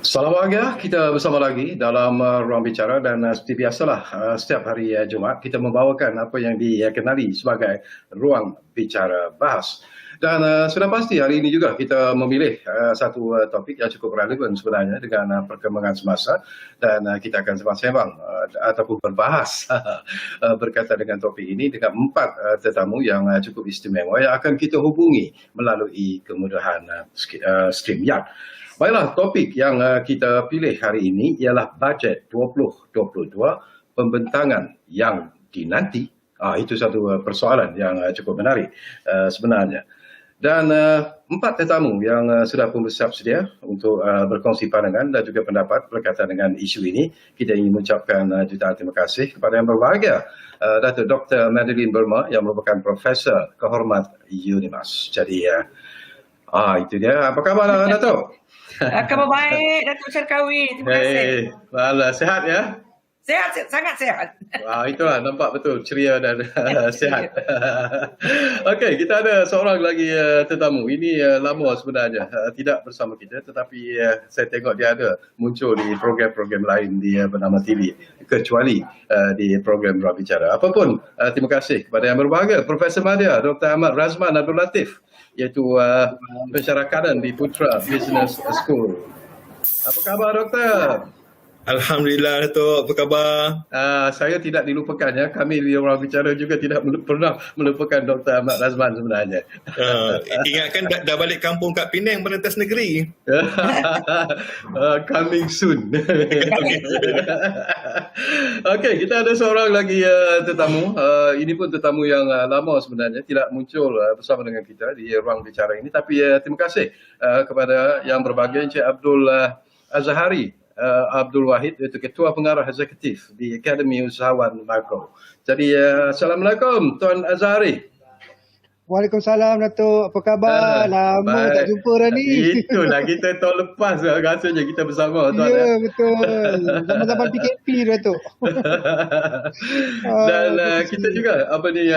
Salam warga, kita bersama lagi dalam ruang bicara dan seperti biasalah setiap hari Jumaat kita membawakan apa yang dikenali sebagai ruang bicara bahas. Dan sudah pasti hari ini juga kita memilih satu topik yang cukup relevan sebenarnya dengan perkembangan semasa dan kita akan sembang-sembang ataupun berbahas berkaitan dengan topik ini dengan empat tetamu yang cukup istimewa yang akan kita hubungi melalui kemudahan StreamYard. Baiklah, topik yang kita pilih hari ini ialah bajet 2022, pembentangan yang dinanti. Itu satu persoalan yang cukup menarik sebenarnya. Dan empat tetamu yang sudah pun bersiap sedia untuk berkongsi pandangan dan juga pendapat berkaitan dengan isu ini. Kita ingin mengucapkan jutaan terima kasih kepada yang berbahagia, Datuk Dr. Madeline Burma yang merupakan Profesor Kehormat UNIMAS. Jadi, itu dia. Apa khabar, Datuk? Khabar baik, Datuk Syarkawi. Terima kasih. Malah sehat ya? Sehat, sangat sehat. Itulah nampak betul ceria dan sehat. Okey, kita ada seorang lagi tetamu. Ini lama sebenarnya tidak bersama kita, tetapi saya tengok dia ada muncul di program-program lain di bernama TV, kecuali di program Ruang Bicara. Apapun, terima kasih kepada yang berbahagia, Profesor Madya Dr. Ahmad Razman Abdul Latif, iaitu pensyarakadan di Putra Business School. Apa khabar, Doktor? Alhamdulillah, Datuk. Apa khabar? Saya tidak dilupakan ya. Kami di Ruang Bicara juga tidak pernah melupakan Dr. Ahmad Razman sebenarnya. Ingatkan dah balik kampung kat Penang merentas negeri. Coming soon. Okey, kita ada seorang lagi tetamu. Ini pun tetamu yang lama sebenarnya tidak muncul bersama dengan kita di Ruang Bicara ini. Tapi terima kasih kepada yang berbahagia, Encik Abdul Azhari Abdul Wahid, iaitu Ketua Pengarah Eksekutif di Akademi Usahawan Makro. Jadi, Assalamualaikum Tuan Azhari. Waalaikumsalam, Datuk. Apa khabar? Lama tak jumpa dah ni. Itulah, kita tahun lepas rasanya kita bersama, Tuan. Ya, betul. Zaman-zaman PKP, Datuk. Dan kita juga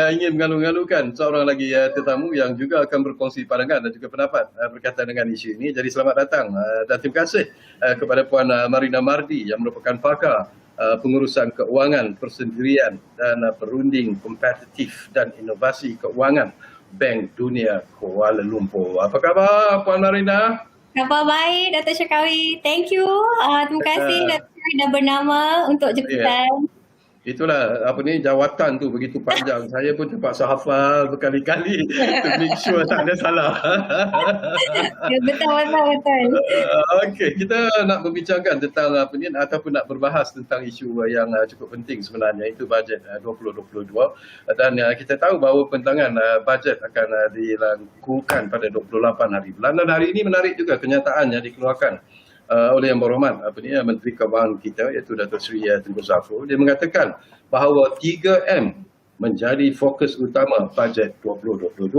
ingin mengalu-alukan seorang lagi tetamu yang juga akan berkongsi pandangan dan juga pendapat berkaitan dengan isu ini. Jadi selamat datang dan terima kasih kepada Puan Marina Mardi yang merupakan pakar pengurusan keuangan, persendirian dan perunding kompetitif dan inovasi keuangan Bank Dunia Kuala Lumpur. Apa khabar, Puan Marina? Khabar baik, Datuk Syarkawi. Thank you. Terima kasih Datuk dah bernama untuk jemputan. Itulah jawatan tu begitu panjang. Saya pun terpaksa hafal berkali-kali to make sure tak ada salah. Ya, betul. Okey, kita nak membincangkan tentang ataupun nak berbahas tentang isu yang cukup penting sebenarnya, itu bajet 2022, dan kita tahu bahawa pentangan bajet akan dilakukan pada 28 hari bulan, dan hari ini menarik juga kenyataan yang dikeluarkan oleh yang berhormat Menteri Keuangan kita, iaitu Datuk Seri Tengku Zafrul. Dia mengatakan bahawa 3M menjadi fokus utama bajet 2022.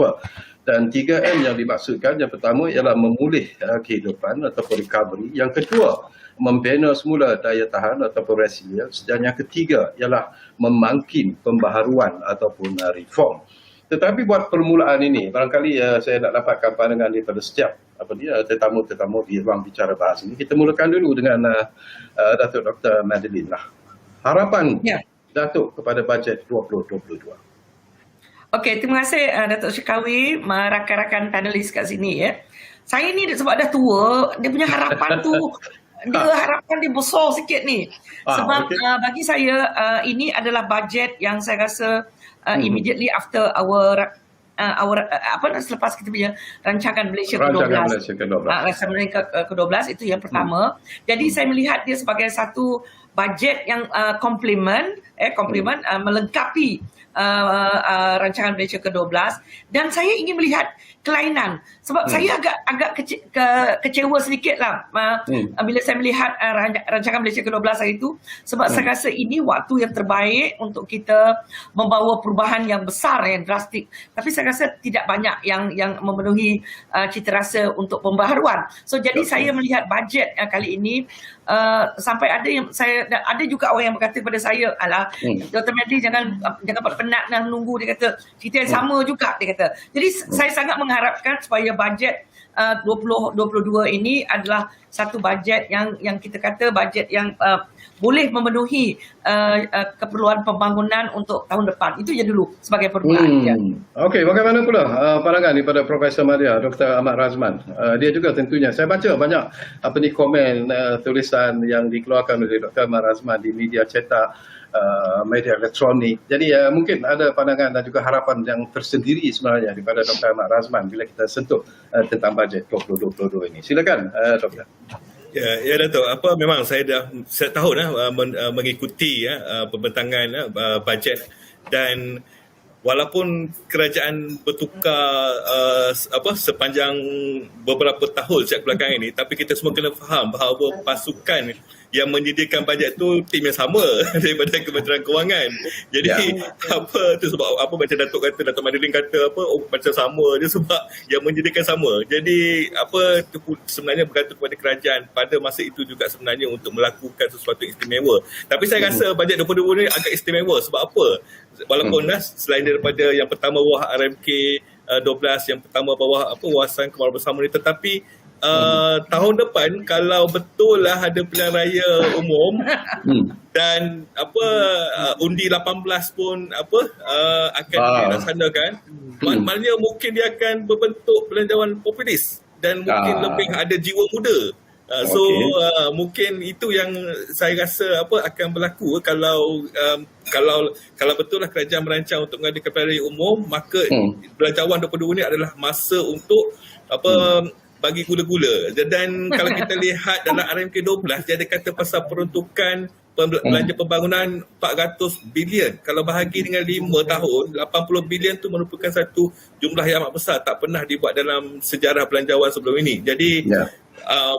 Dan 3M yang dimaksudkan, yang pertama ialah memulih kehidupan ataupun recovery. Yang kedua, membina semula daya tahan ataupun resilience. Dan yang ketiga ialah memangkin pembaharuan ataupun reform. Tetapi buat permulaan ini, barangkali saya nak dapatkan pandangan daripada setiap tetamu-tetamu di Ruang Bicara Bahas ini. Kita mulakan dulu dengan Datuk Dr. Madeline lah. Harapan Datuk kepada bajet 2022. Okey, terima kasih Datuk Syarkawi, rakan-rakan panelis kat sini ya. Saya ni sebab dah tua, dia punya harapan tu harapan dia besar sikit ni. Sebab bagi saya ini adalah bajet yang saya rasa immediately after our selepas kita punya rancangan Malaysia ke-12. Rancangan ke-12 itu yang pertama. Jadi saya melihat dia sebagai satu bajet yang komplement melengkapi rancangan Malaysia ke-12, dan saya ingin melihat kelainan sebab saya agak kecewa sedikit lah bila saya melihat rancangan Malaysia ke-12 hari itu, sebab saya rasa ini waktu yang terbaik untuk kita membawa perubahan yang besar, yang drastik, tapi saya rasa tidak banyak yang memenuhi cita rasa untuk pembaharuan. So jadi saya melihat bajet kali ini sampai ada juga orang yang berkata kepada saya, alah Dr. Mehdi jangan penat nak nunggu, dia kata cerita yang sama juga, dia kata. Jadi saya sangat mengharapkan supaya bajet 2022 ini adalah satu bajet yang kita kata bajet yang boleh memenuhi keperluan pembangunan untuk tahun depan. Itu je dulu sebagai permulaan. Ya. Okey, bagaimana pula pandangan daripada Profesor Maria, Dr. Ahmad Razman? Dia juga tentunya, saya baca banyak komen tulisan yang dikeluarkan oleh Dr. Ahmad Razman di media cetak, media elektronik. Jadi mungkin ada pandangan dan juga harapan yang tersendiri sebenarnya daripada Dr. Ahmad Razman bila kita sentuh tentang bajet 2022 ini. Silakan, Dr. Ya Dato', memang saya dah setahun mengikuti pembentangan bajet, dan walaupun kerajaan bertukar sepanjang beberapa tahun sejak belakangan ini, tapi kita semua kena faham bahawa pasukan yang menyediakan bajet tu tim yang sama daripada Kementerian Kewangan. Jadi sebab macam Datuk Madeline kata macam sama je, sebab yang menyediakan sama. Jadi sebenarnya bergantung kepada kerajaan pada masa itu juga sebenarnya untuk melakukan sesuatu istimewa. Tapi saya rasa bajet 2022 ni agak istimewa. Sebab apa? Walaupun selain daripada yang pertama bawah RMK 12, yang pertama bawah Wawasan Kebangsaan Bersama ni, tetapi tahun depan kalau betul lah ada pilihan raya umum dan undi 18 pun akan dilaksanakan, maknanya mungkin dia akan berbentuk belanjawan populis dan mungkin lebih ada jiwa muda. Mungkin itu yang saya rasa akan berlaku kalau betul lah kerajaan merancang untuk mengadakan pilihan raya umum, maka belanjawan 22 ni adalah masa untuk bagi gula-gula. Dan kalau kita lihat dalam RMK 12, dia ada kata pasal peruntukan belanja pembangunan 400 bilion. Kalau bahagi dengan 5 tahun, 80 bilion tu merupakan satu jumlah yang amat besar, tak pernah dibuat dalam sejarah belanjawan sebelum ini. Jadi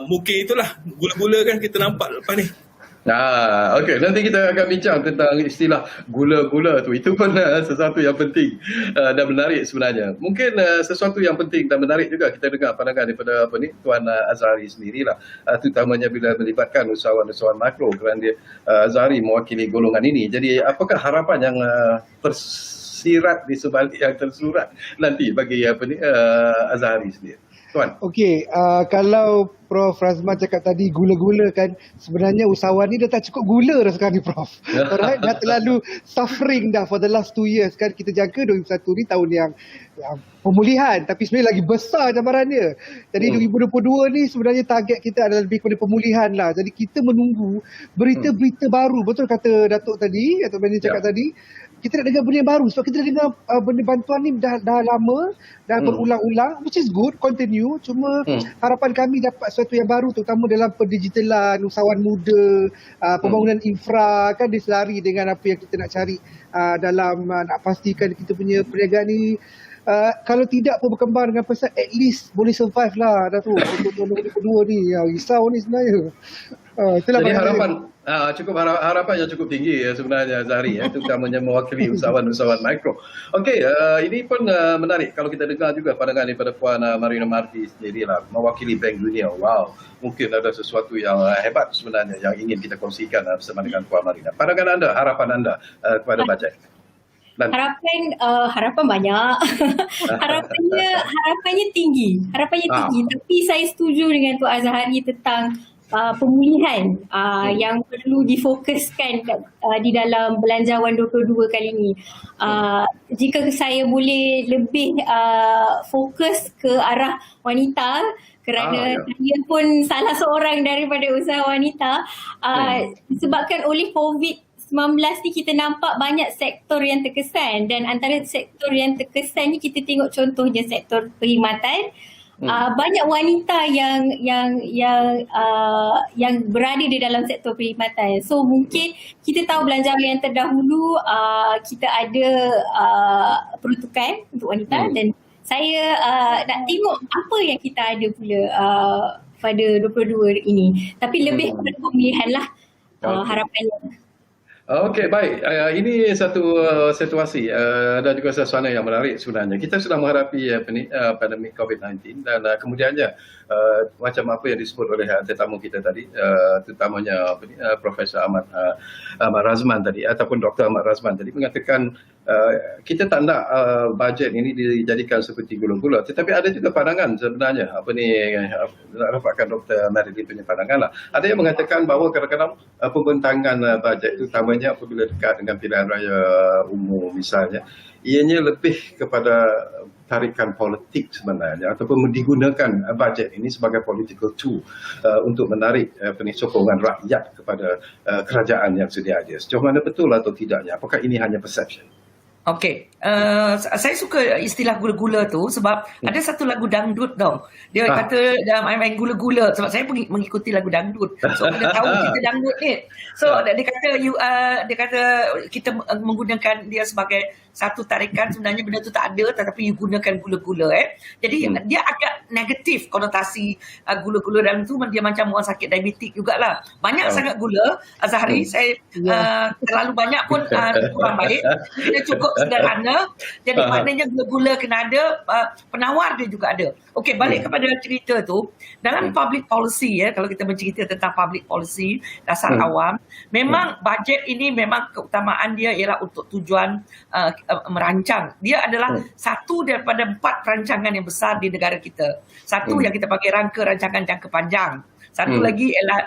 mungkin itulah gula-gula kan kita nampak lepas ni. Okey, nanti kita akan bincang tentang istilah gula-gula tu. Itu pun sesuatu yang penting dan menarik sebenarnya. Mungkin sesuatu yang penting dan menarik juga kita dengar pandangan daripada Tuan Azhari sendirilah, terutamanya bila melibatkan usahawan-usahawan makro, kerana dia Azhari mewakili golongan ini. Jadi apakah harapan yang tersirat di sebalik yang tersurat nanti bagi Azhari sendiri? Tuan. Okey, kalau Prof Razman cakap tadi gula-gula kan, sebenarnya usahawan ni dah tak cukup gula dah sekarang ni Prof. Alright, dah terlalu suffering dah for the last 2 years kan. Kita jangka 2021 ni tahun yang pemulihan, tapi sebenarnya lagi besar cabaran dia. Jadi 2022 ni sebenarnya target kita adalah lebih kepada pemulihan lah. Jadi kita menunggu berita-berita baru. Betul kata Datuk tadi, Datuk Benny cakap tadi, kita nak dengar benda yang baru sebab kita dah dengar benda bantuan ni dah lama, dah berulang-ulang, which is good, continue. Cuma harapan kami dapat sesuatu yang baru, terutama dalam pendigitalan, usahawan muda, pembangunan infra, kan diselari dengan apa yang kita nak cari dalam nak pastikan kita punya perniagaan ni kalau tidak pun berkembang dengan pesat, at least boleh survive lah dah tu untuk tahun 2022 ni. Risau ni sebenarnya. Itulah jadi harapan yang cukup tinggi sebenarnya Zahri, terutamanya mewakili usahawan-usahawan mikro. Okey, ini pun menarik kalau kita dengar juga pandangan daripada Puan Marina Marti sendirilah, mewakili Bank Dunia. Wow, mungkin ada sesuatu yang hebat sebenarnya yang ingin kita kongsikan bersama dengan Puan Marina. Pandangan anda, harapan anda kepada bajet? Harapan banyak. harapannya tinggi. Tapi saya setuju dengan Tuan Azhari tentang pemulihan yang perlu difokuskan di dalam belanjawan 22 kali ini. Jika saya boleh lebih fokus ke arah wanita, kerana saya pun salah seorang daripada usaha wanita, disebabkan oleh COVID-19 ni kita nampak banyak sektor yang terkesan, dan antara sektor yang terkesan ni kita tengok contohnya sektor perkhidmatan. Banyak wanita yang berada di dalam sektor perkhidmatan. So mungkin kita tahu belanjawan yang terdahulu kita ada peruntukan untuk wanita, dan saya nak tengok apa yang kita ada pula pada 22 ini. Tapi lebih kepada pemilihan lah harapannya. Okey, baik. Ini satu situasi dan juga suasana yang menarik sebenarnya. Kita sedang menghadapi pandemik COVID-19 dan kemudiannya macam apa yang disebut oleh tetamu kita tadi, terutamanya Profesor Ahmad Razman tadi ataupun Dr. Ahmad Razman tadi mengatakan kita tak nak bajet ini dijadikan seperti gula-gula, tetapi ada juga pandangan sebenarnya nak dapatkan Dr. Marilyn punya pandangan lah. Ada yang mengatakan bahawa kadang-kadang pembentangan bajet itu utamanya apabila dekat dengan pilihan raya umum misalnya, ianya lebih kepada tarikan politik sebenarnya, ataupun digunakan bajet ini sebagai political tool untuk menarik sokongan rakyat kepada kerajaan yang sedia ada. Sejauh mana betul atau tidaknya? Apakah ini hanya perception? Okey, saya suka istilah gula-gula tu sebab ada satu lagu dangdut tau. Dia kata dah main-main gula-gula sebab saya mengikuti lagu dangdut. So dia tahu kita dangdut ni. So dia kata kita menggunakan dia sebagai satu tarikan, sebenarnya benda tu tak ada tetapi you gunakan gula-gula Jadi dia agak negatif konotasi gula-gula dalam tu, dia macam orang sakit diabetik jugalah. Banyak sangat gula, Azhari. Saya terlalu banyak pun kurang baik. Dia cukup sederhana. Jadi maknanya gula-gula kena ada, penawar dia juga ada. Okey, balik kepada cerita tu. Dalam public policy kalau kita bercerita tentang public policy dasar awam, memang bajet ini memang keutamaan dia ialah untuk tujuan merancang. Dia adalah satu daripada 4 perancangan yang besar di negara kita. Satu yang kita panggil rancangan jangka panjang. Satu lagi ialah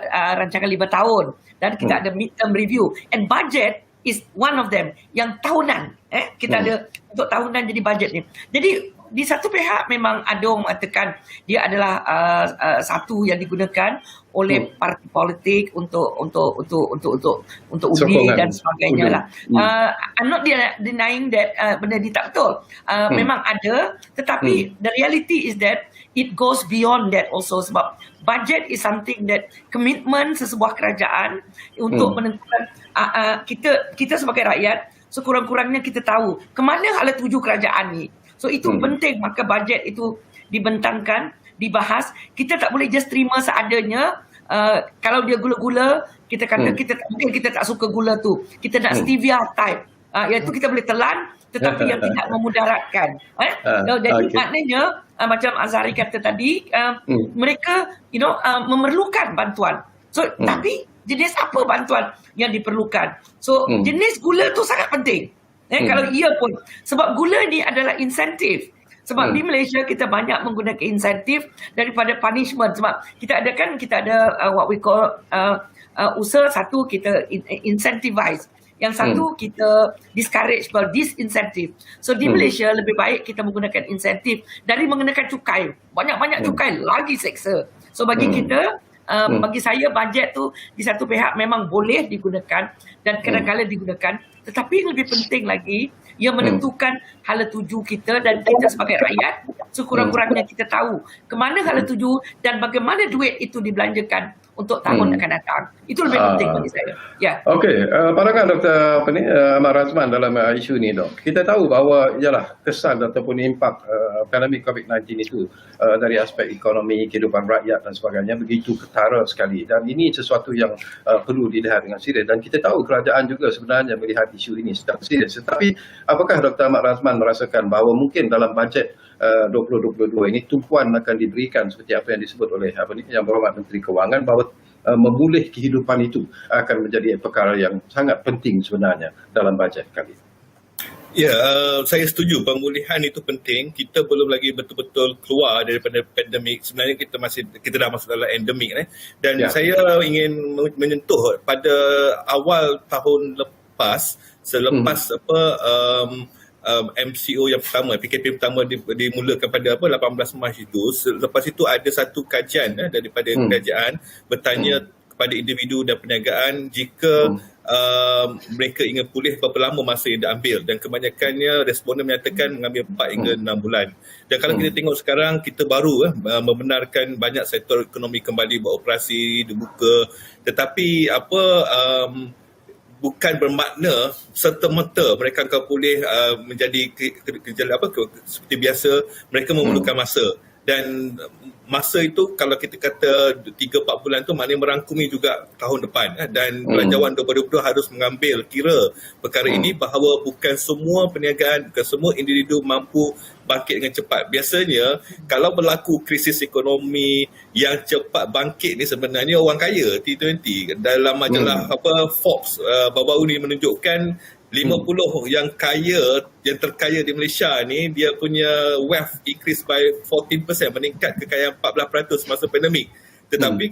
rancangan 5 tahun. Dan kita ada midterm review. And budget is one of them. Yang tahunan. Kita ada untuk tahunan jadi bajet ni. Jadi di satu pihak memang ada orang mengatakan dia adalah satu yang digunakan oleh parti politik untuk undi dan sebagainya lah. I'm not denying that benda ni tak betul. Memang ada, tetapi the reality is that it goes beyond that also, sebab budget is something that komitmen sesebuah kerajaan untuk menentukan kita sebagai rakyat sekurang-kurangnya kita tahu ke mana hala tuju kerajaan ni. So itu penting, maka bajet itu dibentangkan, dibahas. Kita tak boleh just terima seadanya. Kalau dia gula-gula, kita kata mungkin kita tak suka gula tu. Kita nak stevia type. Iaitu kita boleh telan tetapi yang tidak memudaratkan. Jadi maknanya macam Azhari kata tadi, mereka memerlukan bantuan. So tapi jenis apa bantuan yang diperlukan? So jenis gula tu sangat penting. Kalau ia pun, sebab gula ni adalah insentif. Sebab di Malaysia kita banyak menggunakan insentif daripada punishment. Sebab kita ada what we call usaha satu kita incentivize. Yang satu kita discourage or disincentive. So di Malaysia lebih baik kita menggunakan insentif dari mengenakan cukai. Banyak-banyak cukai lagi seksa. So bagi kita, bagi saya bajet tu di satu pihak memang boleh digunakan dan kadang-kadang digunakan, tetapi yang lebih penting lagi ia menentukan hala tuju kita dan kita sebagai rakyat sekurang-kurangnya kita tahu ke mana hala tuju dan bagaimana duit itu dibelanjakan untuk tahun akan datang. Itu lebih penting bagi saya. Okey, pandangan Dr. Ahmad Razman dalam isu ni dok. Kita tahu bahawa ialah kesan ataupun impak pandemik COVID-19 itu dari aspek ekonomi, kehidupan rakyat dan sebagainya begitu ketara sekali, dan ini sesuatu yang perlu dilihat dengan serius, dan kita tahu kerajaan juga sebenarnya melihat isu ini secara serius. Tetapi apakah Dr. Ahmad Razman merasakan bahawa mungkin dalam bajet 2022 ini tumpuan akan diberikan seperti apa yang disebut oleh Yang Berhormat Menteri Kewangan, bahawa memulih kehidupan itu akan menjadi perkara yang sangat penting sebenarnya dalam bajet kali ini? Ya, saya setuju pemulihan itu penting. Kita belum lagi betul-betul keluar daripada pandemik. Sebenarnya kita dah masuk dalam endemik dan saya ingin menyentuh pada awal tahun lepas, selepas MCO yang pertama, PKP pertama dimulakan pada 18 Mac itu. Lepas itu ada satu kajian daripada kerajaan bertanya kepada individu dan perniagaan jika mereka ingin pulih berapa lama masa yang diambil, dan kebanyakannya responden menyatakan mengambil 4 hingga 6 bulan. Dan kalau kita tengok sekarang, kita baru membenarkan banyak sektor ekonomi kembali beroperasi, dibuka, tetapi bukan bermakna serta-merta mereka akan pulih menjadi seperti biasa. Mereka memerlukan masa, dan masa itu kalau kita kata 3-4 bulan tu maknanya merangkumi juga tahun depan, dan Belanjawan 2020 harus mengambil kira perkara ini bahawa bukan semua perniagaan, bukan semua individu mampu bangkit dengan cepat. Biasanya kalau berlaku krisis ekonomi, yang cepat bangkit ni sebenarnya orang kaya. T20 dalam majalah Forbes baru-baru ni menunjukkan 50 yang terkaya di Malaysia ni, dia punya wealth increase by 14%, meningkat kekayaan 14% masa pandemik. Tetapi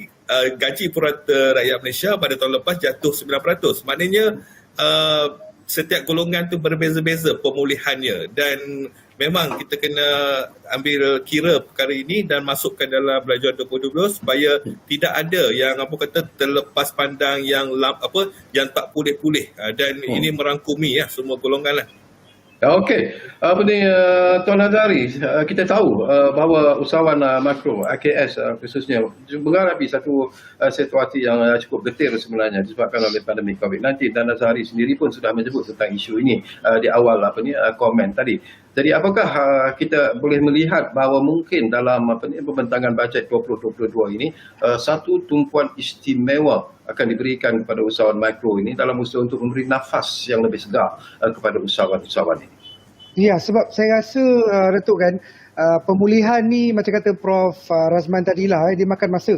gaji purata rakyat Malaysia pada tahun lepas jatuh 9%. Maknanya setiap golongan tu berbeza-beza pemulihannya, dan memang kita kena ambil kira perkara ini dan masukkan dalam Belanjawan 2022 supaya tidak ada yang terlepas pandang yang tak pulih-pulih, dan ini merangkumi semua golongan lah. Okey, Tuan Azhari, kita tahu bahawa usahawan makro AKS khususnya menghadapi satu situasi yang cukup getir sebenarnya disebabkan oleh pandemik COVID-19, dan Azhari sendiri pun sudah menyebut tentang isu ini di awal komen tadi. Jadi apakah kita boleh melihat bahawa mungkin dalam pembentangan bajet 2022 ini satu tumpuan istimewa akan diberikan kepada usahawan makro ini dalam usaha untuk memberi nafas yang lebih segar kepada usahawan-usahawan ini? Ya, sebab saya rasa Datuk kan, pemulihan ni macam kata Prof Razman tadilah, dia makan masa.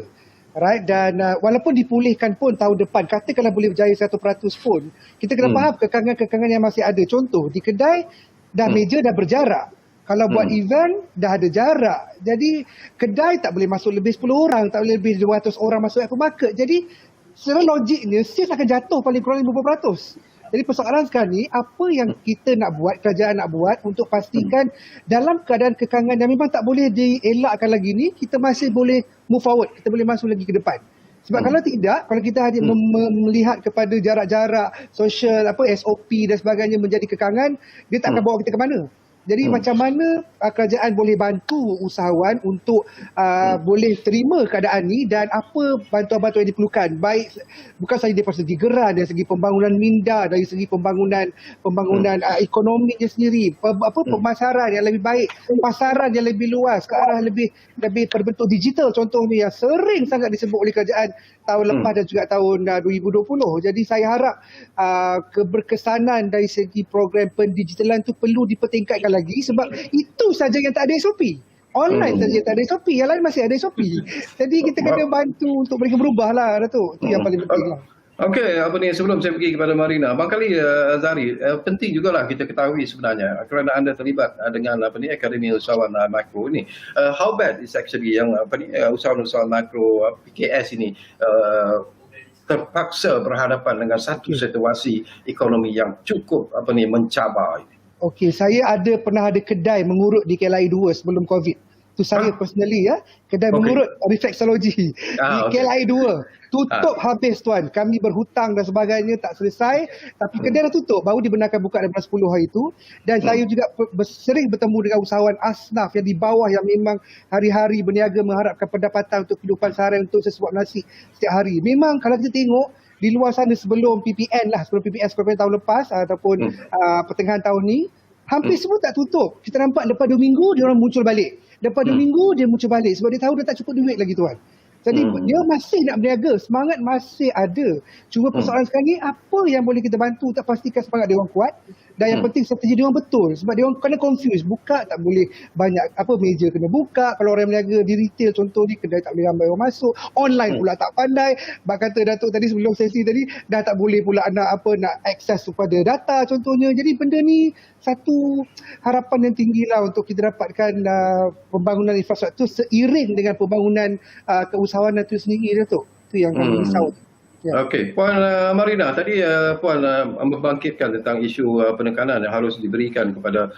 Right, dan walaupun dipulihkan pun tahun depan, katakanlah boleh berjaya 100% pun, kita kena faham kekangan-kekangan yang masih ada. Contoh, di kedai dah meja dah berjarak. Kalau buat event dah ada jarak. Jadi kedai tak boleh masuk lebih 10 orang, tak boleh lebih 200 orang masuk supermarket. Jadi secara logiknya sales akan jatuh paling kurang 50%. Jadi persoalan sekarang ni, apa yang kita nak buat, kerajaan nak buat untuk pastikan dalam keadaan kekangan yang memang tak boleh dielakkan lagi ni, kita masih boleh move forward, kita boleh masuk lagi ke depan. Sebab kalau tidak, kalau kita hanya melihat kepada jarak-jarak, social, SOP dan sebagainya menjadi kekangan, dia tak akan bawa kita ke mana. Jadi macam mana kerajaan boleh bantu usahawan untuk boleh terima keadaan ni, dan apa bantuan-bantuan yang diperlukan, baik bukan sahaja dari segi geran, dari segi pembangunan minda, dari segi pembangunan ekonominya sendiri, pemasaran yang lebih baik, pasaran yang lebih luas ke arah lebih berbentuk digital contohnya, yang sering sangat disebut oleh kerajaan tahun lepas dan juga tahun 2020. Jadi saya harap keberkesanan dari segi program pendigitalan tu perlu dipertingkatkan lagi, sebab itu saja yang tak ada SOP. Online saja tak ada SOP, yang lain masih ada SOP. Jadi kita kena bantu untuk mereka berubah lah, Datuk. Itu yang paling penting lah. Okey, sebelum saya pergi kepada Marina, barangkali Azhari, penting jugalah kita ketahui sebenarnya kerana anda terlibat dengan Akademi Usahawan Makro ini. How bad is actually yang usahawan-usahawan makro PKS ini terpaksa berhadapan dengan satu situasi ekonomi yang cukup mencabar. Okey, saya pernah ada kedai mengurut di KLI 2 sebelum COVID. Tu saya personally kedai mengurut refleksologi di KLI 2. Tutup habis tuan. Kami berhutang dan sebagainya, tak selesai, tapi kedai dah tutup, baru dibenarkan buka daripada 10 hari itu. Dan saya juga sering bertemu dengan usahawan asnaf yang di bawah, yang memang hari-hari berniaga mengharapkan pendapatan untuk kehidupan seharian, untuk sesuap nasi setiap hari. Memang kalau kita tengok di luar sana sebelum PPN tahun lepas ataupun pertengahan tahun ni, hampir semua tak tutup. Kita nampak lepas 2 minggu dia orang muncul balik. Lepas 2 minggu dia muncul balik sebab dia tahu dia tak cukup duit lagi tuan. Jadi dia masih nak berniaga, semangat masih ada. Cuma persoalan sekarang ni, apa yang boleh kita bantu untuk pastikan semangat dia orang kuat, dan yang penting strategi dia orang betul. Sebab dia orang kena confuse, buka tak boleh banyak, meja kena buka. Kalau orang berniaga di retail contoh ni, kedai tak boleh ramai orang masuk. Online pula tak pandai. Bak kata Datuk tadi sebelum sesi tadi, dah tak boleh pula nak akses kepada data contohnya. Jadi benda ni satu harapan yang tinggilah untuk kita dapatkan pembangunan infrastruktur seiring dengan pembangunan keusahawanan itu sendiri, Datuk. Itu yang kami risau. Ya. Okey, Puan Marina, tadi Puan membangkitkan tentang isu penekanan yang harus diberikan kepada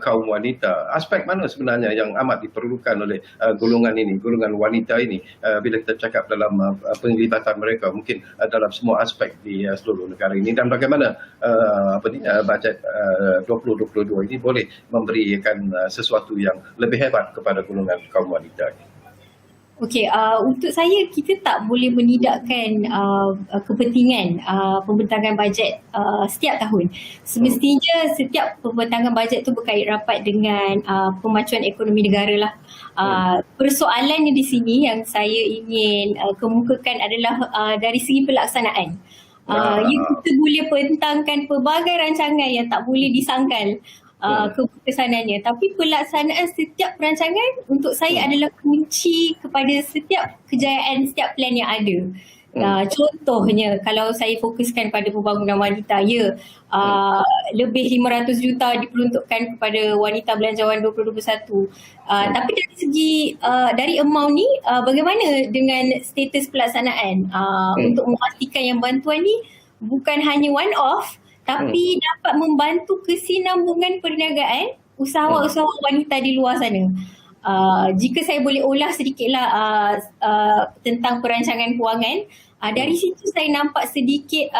kaum wanita. Aspek mana sebenarnya yang amat diperlukan oleh golongan wanita ini bila kita cakap dalam penglibatan mereka mungkin dalam semua aspek di seluruh negara ini, dan bagaimana bajet 2022 ini boleh memberikan sesuatu yang lebih hebat kepada golongan kaum wanita ini? Okey, untuk saya kita tak boleh menidakkan kepentingan pembentangan bajet setiap tahun. Semestinya setiap pembentangan bajet tu berkait rapat dengan pemacuan ekonomi negara lah. Persoalannya di sini yang saya ingin kemukakan adalah dari segi pelaksanaan. Yang kita boleh pentangkan pelbagai rancangan yang tak boleh disangkal keberkesanannya, tapi pelaksanaan setiap perancangan untuk saya adalah kunci kepada setiap kejayaan, setiap plan yang ada. Contohnya kalau saya fokuskan pada pembangunan wanita, lebih 500 juta diperuntukkan kepada wanita belanjawan 2021. Tapi dari segi dari amount ni, bagaimana dengan status pelaksanaan untuk memastikan yang bantuan ni bukan hanya one off tapi dapat membantu kesinambungan perniagaan usahawan-usahawan wanita di luar sana. Jika saya boleh ulas sedikitlah tentang perancangan kewangan, dari situ saya nampak sedikit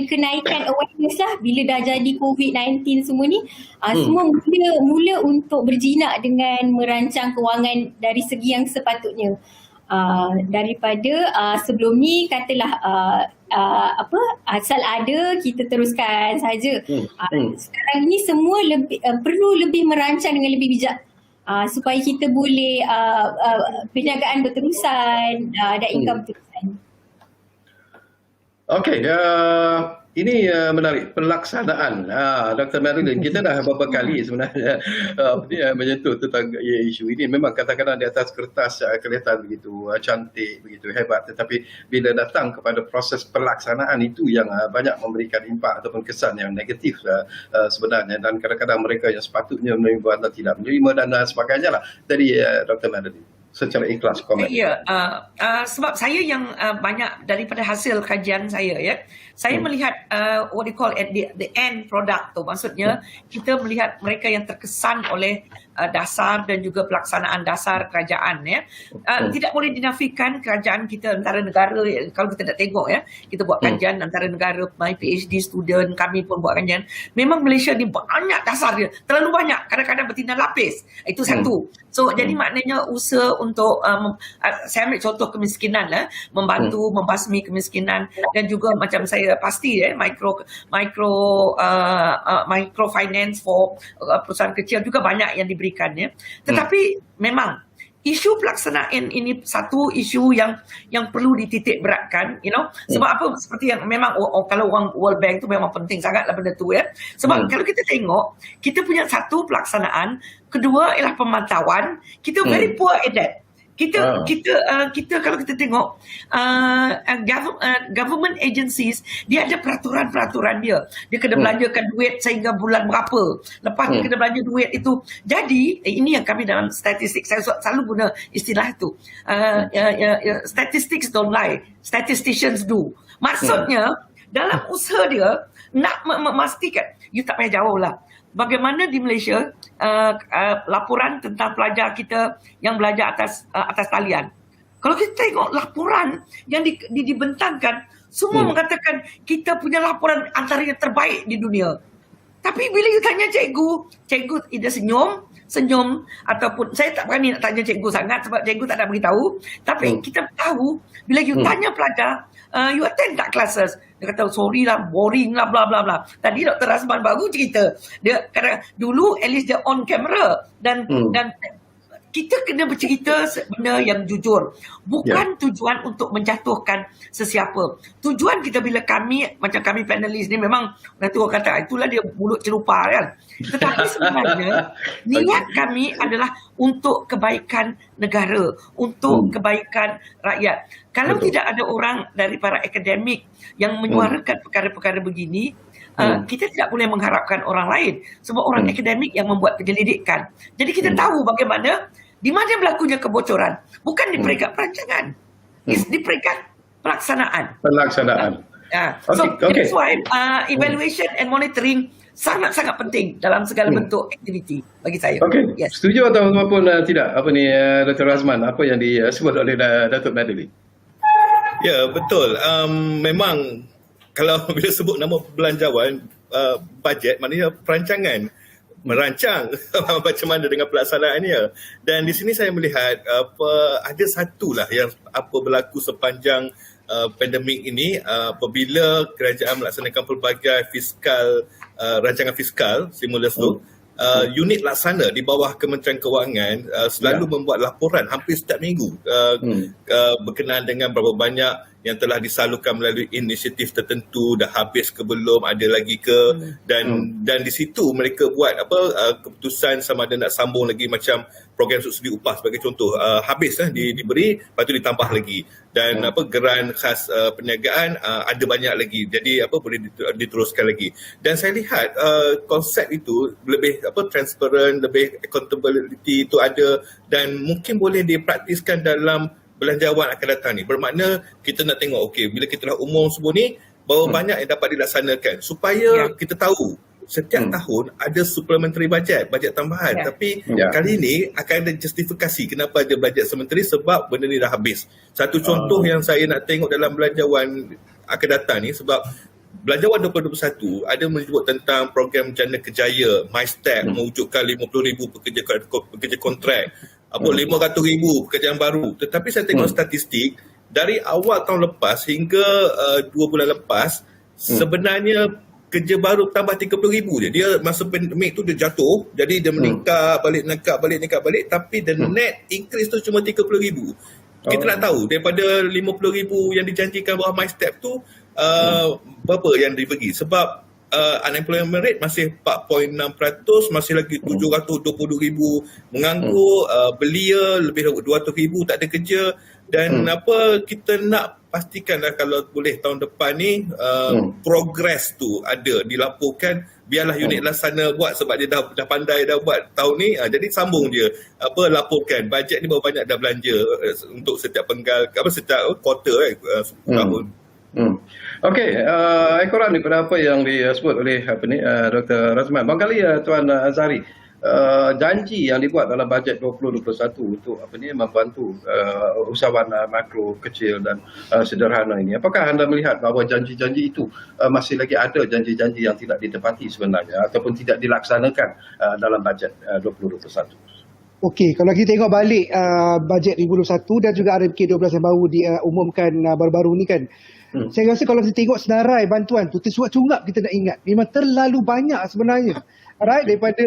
kenaikan awareness lah bila dah jadi COVID-19 semua ni. Semua mula untuk berjinak dengan merancang kewangan dari segi yang sepatutnya. Daripada sebelum ni katalah asal ada kita teruskan saja. Sekarang ni semua perlu lebih merancang dengan lebih bijak supaya kita boleh perniagaan berterusan dan income berterusan. Okey, ini menarik pelaksanaan. Dr. Marilyn, kita dah beberapa kali sebenarnya menyentuh tentang isu ini. Memang kadang-kadang di atas kertas kelihatan begitu cantik, begitu hebat, tetapi bila datang kepada proses pelaksanaan itu yang banyak memberikan impak ataupun kesan yang negatif sebenarnya, dan kadang-kadang mereka yang sepatutnya menerima dan tidak menerima dan sebagainya lah. Jadi Dr. Marilyn, secara ikhlas komen. Ya, sebab saya yang banyak daripada hasil kajian saya, saya melihat what you call at the end product tu. Maksudnya kita melihat mereka yang terkesan oleh dasar dan juga pelaksanaan dasar kerajaan. Tidak boleh dinafikan kerajaan kita antara negara, kalau kita nak tengok kita buat kajian antara negara, my PhD student, kami pun buat kajian. Memang Malaysia ni banyak dasar dia, terlalu banyak, kadang-kadang bertindak lapis. Itu satu. So jadi maknanya usaha untuk saya ambil contoh kemiskinan membantu membasmi kemiskinan, dan juga macam saya pasti microfinance for perusahaan kecil juga banyak yang diberikan. Tetapi memang isu pelaksanaan ini satu isu yang perlu dititik beratkan, sebab apa, seperti yang memang kalau World Bank tu memang penting sangatlah benda tu sebab kalau kita tengok kita punya satu pelaksanaan, kedua ialah pemantauan, kita very poor at that. Kita kalau kita tengok government agencies, dia ada peraturan-peraturan dia kena belanjakan duit sehingga bulan berapa, lepas tu kena belanja duit itu. Jadi ini yang kami dalam statistik, saya selalu guna istilah itu, statistics don't lie, statisticians do. Maksudnya dalam usaha dia nak memastikan, you tak payah jauh lah, bagaimana di Malaysia laporan tentang pelajar kita yang belajar atas talian. Kalau kita tengok laporan yang dibentangkan, semua mengatakan kita punya laporan antara yang terbaik di dunia. Tapi bila you tanya cikgu either senyum ataupun saya tak berani nak tanya cikgu sangat sebab cikgu tak nak beritahu. Tapi kita tahu bila you tanya pelajar, you attend tak classes, dia kata sorry lah, boring lah, bla bla bla. Tadi Dr. Razman baru cerita, dia kadang dulu at least dia on camera dan kita kena bercerita benda yang jujur. Bukan tujuan untuk menjatuhkan sesiapa. Tujuan kita bila macam kami panelis ni, memang nanti orang kata itulah dia mulut celupa kan. Tetapi sebenarnya niat kami adalah untuk kebaikan negara, untuk kebaikan rakyat. Kalau tidak ada orang dari para akademik yang menyuarakan perkara-perkara begini, kita tidak boleh mengharapkan orang lain. Sebab orang akademik yang membuat penyelidikan. Jadi kita tahu bagaimana di mana berlakunya kebocoran. Bukan di peringkat perancangan. Di peringkat pelaksanaan. So that's why evaluation and monitoring sangat-sangat penting dalam segala bentuk aktiviti bagi saya. Yes. Setuju ataupun tidak Dr. Razman, apa yang disebut oleh Datuk Marilyn? Ya, betul. Memang kalau bila sebut nama belanjawan, bajet, maknanya perancangan, merancang macam mana dengan pelaksanaannya. Dan di sini saya melihat ada satulah yang berlaku sepanjang pandemik ini, apabila kerajaan melaksanakan pelbagai rancangan fiskal stimulus tu, unit laksana di bawah Kementerian Kewangan selalu membuat laporan hampir setiap minggu berkenaan dengan berapa banyak yang telah disalurkan melalui inisiatif tertentu, dah habis ke belum, ada lagi ke, dan di situ mereka buat keputusan sama ada nak sambung lagi macam program subsidi upah sebagai contoh, habis diberi, lepas tu ditambah lagi, dan geran khas perniagaan ada banyak lagi, jadi boleh diteruskan lagi. Dan saya lihat konsep itu lebih transparent, lebih accountability itu ada, dan mungkin boleh dipraktiskan dalam belanjawan akan datang ni. Bermakna kita nak tengok, okey, bila kita dah umum semua ni, berapa banyak yang dapat dilaksanakan, supaya kita tahu setiap tahun ada supplementary bajet tambahan. Tapi kali ini akan ada justifikasi kenapa ada bajet supplementary, sebab benda ni dah habis. Satu contoh yang saya nak tengok dalam belanjawan akan datang ni, sebab belanjawan 2021 ada menyebut tentang program Jana Kejaya, MyStep, mewujudkan 50,000 pekerja kontrak, 500,000 pekerjaan baru. Tetapi saya tengok statistik dari awal tahun lepas hingga 2 bulan lepas, sebenarnya kerja baru tambah 30,000 je. Dia masa pandemik tu dia jatuh, jadi dia meningkat balik, tapi the net increase tu cuma 30,000. Kita nak tahu daripada 50,000 yang dijanjikan bawah MyStep tu, berapa yang dibagi. Sebab unemployment rate masih 4.6%, masih lagi 722,000 menganggur, belia lebih 200,000 tak ada kerja. Dan kita nak pastikanlah kalau boleh tahun depan ni progress tu ada dilaporkan, biarlah unit laksana buat, sebab dia dah pandai dah buat tahun ni, jadi sambung dia laporkan bajet ni berapa banyak dah belanja untuk setiap penggal setiap quarter tahun. Okey, ekoran daripada apa yang disebut oleh Dr. Razman. Barangkali Tuan Azhari, janji yang dibuat dalam bajet 2021 untuk membantu usahawan makro, kecil dan sederhana ini. Apakah anda melihat bahawa janji-janji itu masih lagi ada janji-janji yang tidak ditepati sebenarnya ataupun tidak dilaksanakan dalam bajet 2021? Okey, kalau kita tengok balik bajet 2021 dan juga RMK 12 yang baru diumumkan baru-baru ni kan, saya rasa kalau kita tengok senarai bantuan tu, tersuap cungap kita nak ingat, memang terlalu banyak sebenarnya. Alright, daripada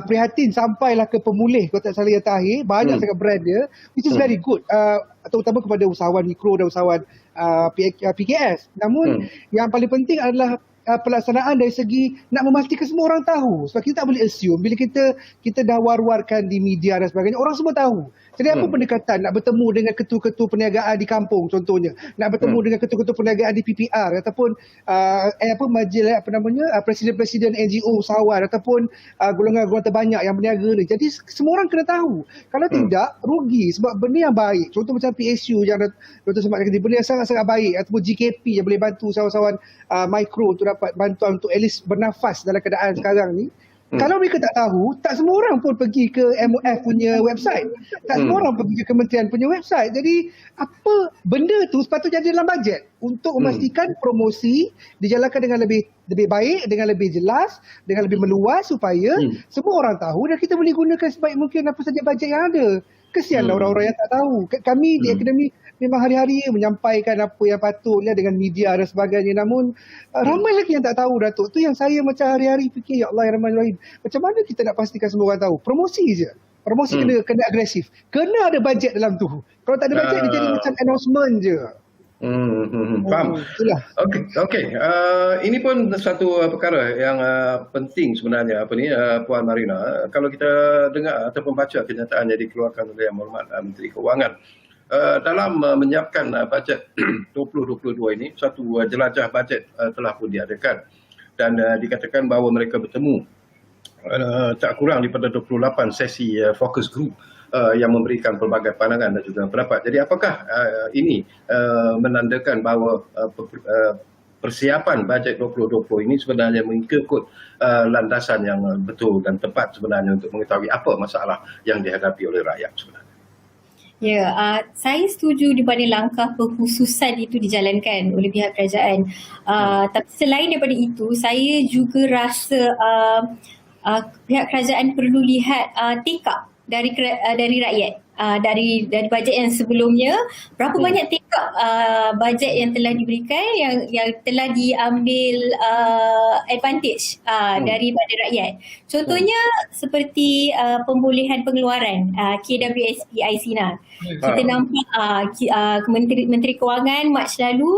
prihatin sampailah ke pemulih, kalau tak salah yang terakhir, banyak sangat brand dia, which is very good, terutama kepada usahawan mikro dan usahawan PKS. Namun yang paling penting adalah pelaksanaan dari segi nak memastikan semua orang tahu. Sebab kita tak boleh assume bila kita dah war-warkan di media dan sebagainya, orang semua tahu. Jadi apa pendekatan nak bertemu dengan ketua-ketua perniagaan di kampung contohnya, nak bertemu dengan ketua-ketua perniagaan di PPR ataupun majlis presiden-presiden NGO usahawan ataupun golongan-golongan terbanyak yang berniaga ni. Jadi semua orang kena tahu. Kalau tidak, rugi, sebab benda yang baik, contoh macam PSU yang Dr. Semad kata, benda yang sangat-sangat baik, ataupun GKP yang boleh bantu usahawan mikro untuk dapat bantuan untuk at least bernafas dalam keadaan sekarang ni. Kalau mereka tak tahu, tak semua orang pun pergi ke MOF punya website. Tak semua orang pergi ke kementerian punya website. Jadi apa benda tu sepatutnya ada dalam bajet untuk memastikan promosi dijalankan dengan lebih baik, dengan lebih jelas, dengan lebih meluas supaya semua orang tahu dan kita boleh gunakan sebaik mungkin apa saja bajet yang ada. Kesianlah orang-orang yang tak tahu. Kami di akademi memang hari-hari menyampaikan apa yang patutnya dengan media dan sebagainya. Namun ramai lagi yang tak tahu, Datuk. Tu yang saya macam hari-hari fikir, ya Allah, ya Rahman Rahim. Macam mana kita nak pastikan semua orang tahu? Promosi je. Promosi kena agresif. Kena ada bajet dalam tu. Kalau tak ada bajet, dia jadi macam announcement je. Faham. Itulah. Okey. Ini pun satu perkara yang penting sebenarnya Puan Marina. Kalau kita dengar ataupun baca kenyataan yang dikeluarkan oleh Yang Berhormat Menteri Keuangan dalam menyiapkan bajet 2022 ini, satu jelajah bajet telah pun diadakan dan dikatakan bahawa mereka bertemu tak kurang daripada 28 sesi focus group yang memberikan pelbagai pandangan dan juga pendapat. Jadi apakah ini menandakan bahawa persiapan bajet 2020 ini sebenarnya mengikut landasan yang betul dan tepat sebenarnya untuk mengetahui apa masalah yang dihadapi oleh rakyat sebenarnya? Ya, saya setuju di mana langkah pengkhususan itu dijalankan oleh pihak kerajaan. Tapi selain daripada itu, saya juga rasa pihak kerajaan perlu lihat take up dari rakyat. Dari bajet yang sebelumnya, berapa banyak take up bajet yang telah diberikan, yang telah diambil advantage daripada rakyat. Contohnya seperti pembolehan pengeluaran KWSP ICNA. Kita nampak Menteri Kewangan Mac lalu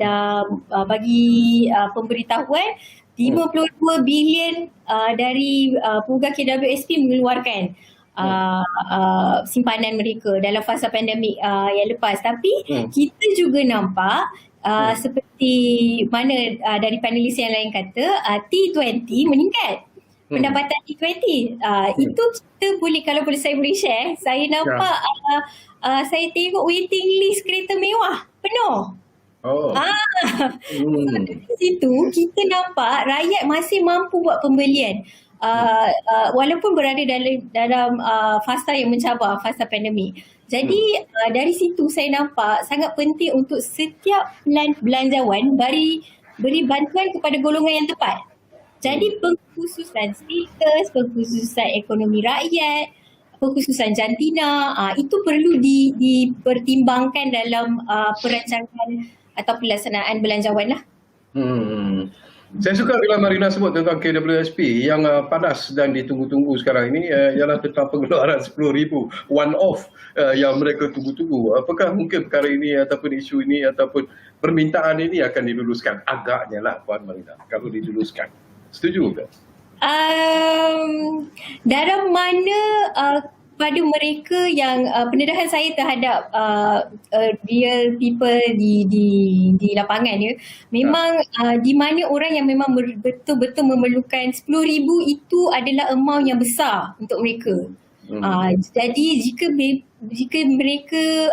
dah bagi pemberitahuan 52 bilion dari peguam KWSP mengeluarkan simpanan mereka dalam fasa pandemik yang lepas. Tapi kita juga nampak seperti mana dari panelis yang lain kata, T20 meningkat. Pendapatan T20 itu kita boleh, kalau boleh saya boleh share, saya nampak saya tengok waiting list kereta mewah penuh. Di situ kita nampak rakyat masih mampu buat pembelian. Walaupun berada dalam fasa yang mencabar, fasa pandemik. Jadi dari situ saya nampak sangat penting untuk setiap belanjawan beri bantuan kepada golongan yang tepat. Jadi pengkhususan status, pengkhususan ekonomi rakyat, pengkhususan jantina, itu perlu dipertimbangkan dalam perancangan atau pelaksanaan belanjawan lah. Saya suka bila Marina sebut tentang KWSP yang panas dan ditunggu-tunggu sekarang ini ialah tentang pengeluaran 10,000 one off yang mereka tunggu-tunggu. Apakah mungkin perkara ini ataupun isu ini ataupun permintaan ini akan diluluskan? Agaknya lah Puan Marina, kalau diluluskan. Setuju ke? Dalam mana pada mereka yang pendedahan saya terhadap real people di lapangan ya, memang di mana orang yang memang betul-betul memerlukan 10,000 itu adalah amount yang besar untuk mereka. Jadi jika mereka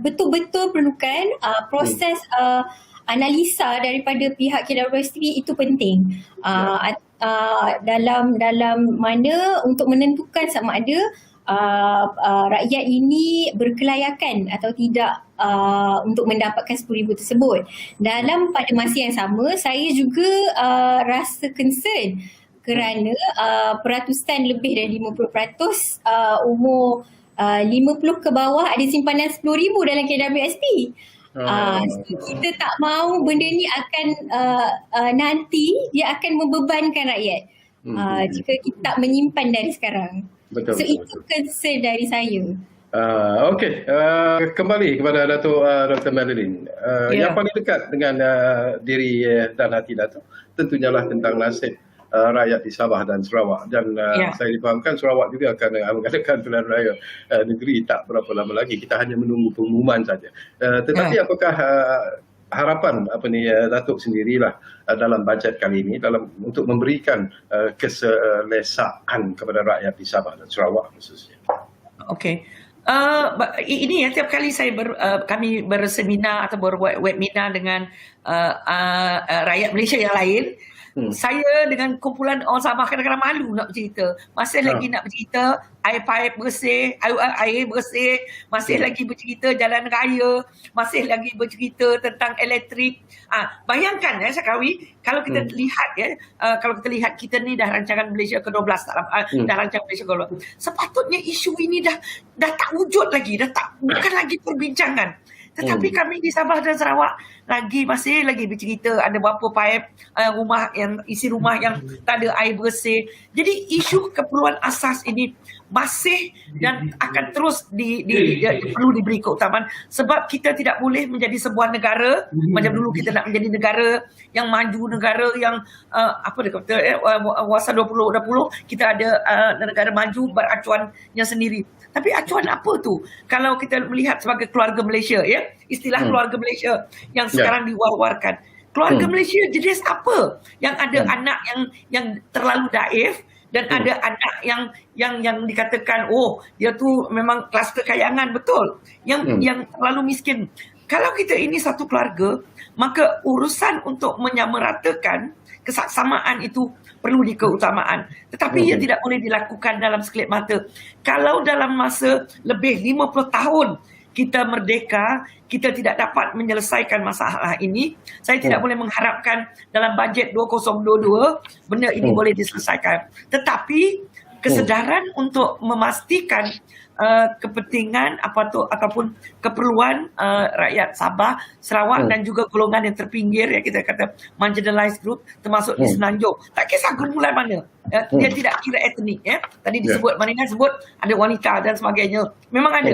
betul-betul perlukan proses analisa daripada pihak KWSP itu penting. Dalam mana untuk menentukan sama ada rakyat ini berkelayakan atau tidak untuk mendapatkan 10,000 tersebut. Pada masa yang sama, saya juga rasa concern kerana peratusan lebih dari 50% umur 50 ke bawah ada simpanan 10,000 dalam KWSP. Kita tak mahu benda ni akan nanti dia akan membebankan rakyat jika kita tak menyimpan dari sekarang. Betul. Itu concern dari saya. Okey, kembali kepada Dato' Dr. Madeline. Yang paling dekat dengan diri dan hati Dato' tentunya lah tentang nasib rakyat di Sabah dan Sarawak. Dan saya difahamkan Sarawak juga akan mengadakan pilihan raya negeri tak berapa lama lagi. Kita hanya menunggu pengumuman saja. Tetapi apakah harapan Datuk sendirilah dalam bajet kali ini untuk memberikan keselesaan kepada rakyat di Sabah dan Sarawak khususnya? Okey. Ini tiap kali kami berseminar atau berwebinar dengan rakyat Malaysia yang lain, saya dengan kumpulan orang Sabah kadang-kadang malu nak bercerita. Masih lagi nak bercerita air pipe bersih, air bersih, masih lagi bercerita jalan raya, masih lagi bercerita tentang elektrik. Bayangkan Syakawi, kalau kita lihat kalau kita lihat kita ni dah rancangan Malaysia ke-12 dah rancangan Malaysia ke-12. Sepatutnya isu ini dah tak wujud lagi, bukan lagi perbincangan. Tetapi kami di Sabah dan Sarawak masih lagi bercerita ada berapa pipe isi rumah yang tak ada air bersih. Jadi isu keperluan asas ini masih dan akan terus perlu diberi keutamaan sebab kita tidak boleh menjadi sebuah negara macam dulu kita nak menjadi negara yang maju, negara yang Wasa 2020 kita ada negara maju beracuannya sendiri. Tapi acuan apa tu? Kalau kita melihat sebagai keluarga Malaysia, istilah keluarga Malaysia yang sekarang diwar-warkan. Keluarga Malaysia jenis apa? Yang ada anak yang terlalu daif dan ada anak yang dikatakan dia tu memang kluster kayangan, betul. Yang terlalu miskin. Kalau kita ini satu keluarga, maka urusan untuk menyamaratakan kesaksamaan itu perlu dikeutamaan. Tetapi ia tidak boleh dilakukan dalam sekelip mata. Kalau dalam masa lebih 50 tahun kita merdeka, kita tidak dapat menyelesaikan masalah ini, saya tidak boleh mengharapkan dalam bajet 2022 benda ini boleh diselesaikan. Tetapi kesedaran untuk memastikan kepentingan ataupun keperluan rakyat Sabah, Sarawak dan juga golongan yang terpinggir, kita kata marginalized group, termasuk di Semenanjung. Tak kisah gerombolan mana, dia tidak kira etnik. Tadi disebut, Marina sebut ada wanita dan sebagainya. Memang ada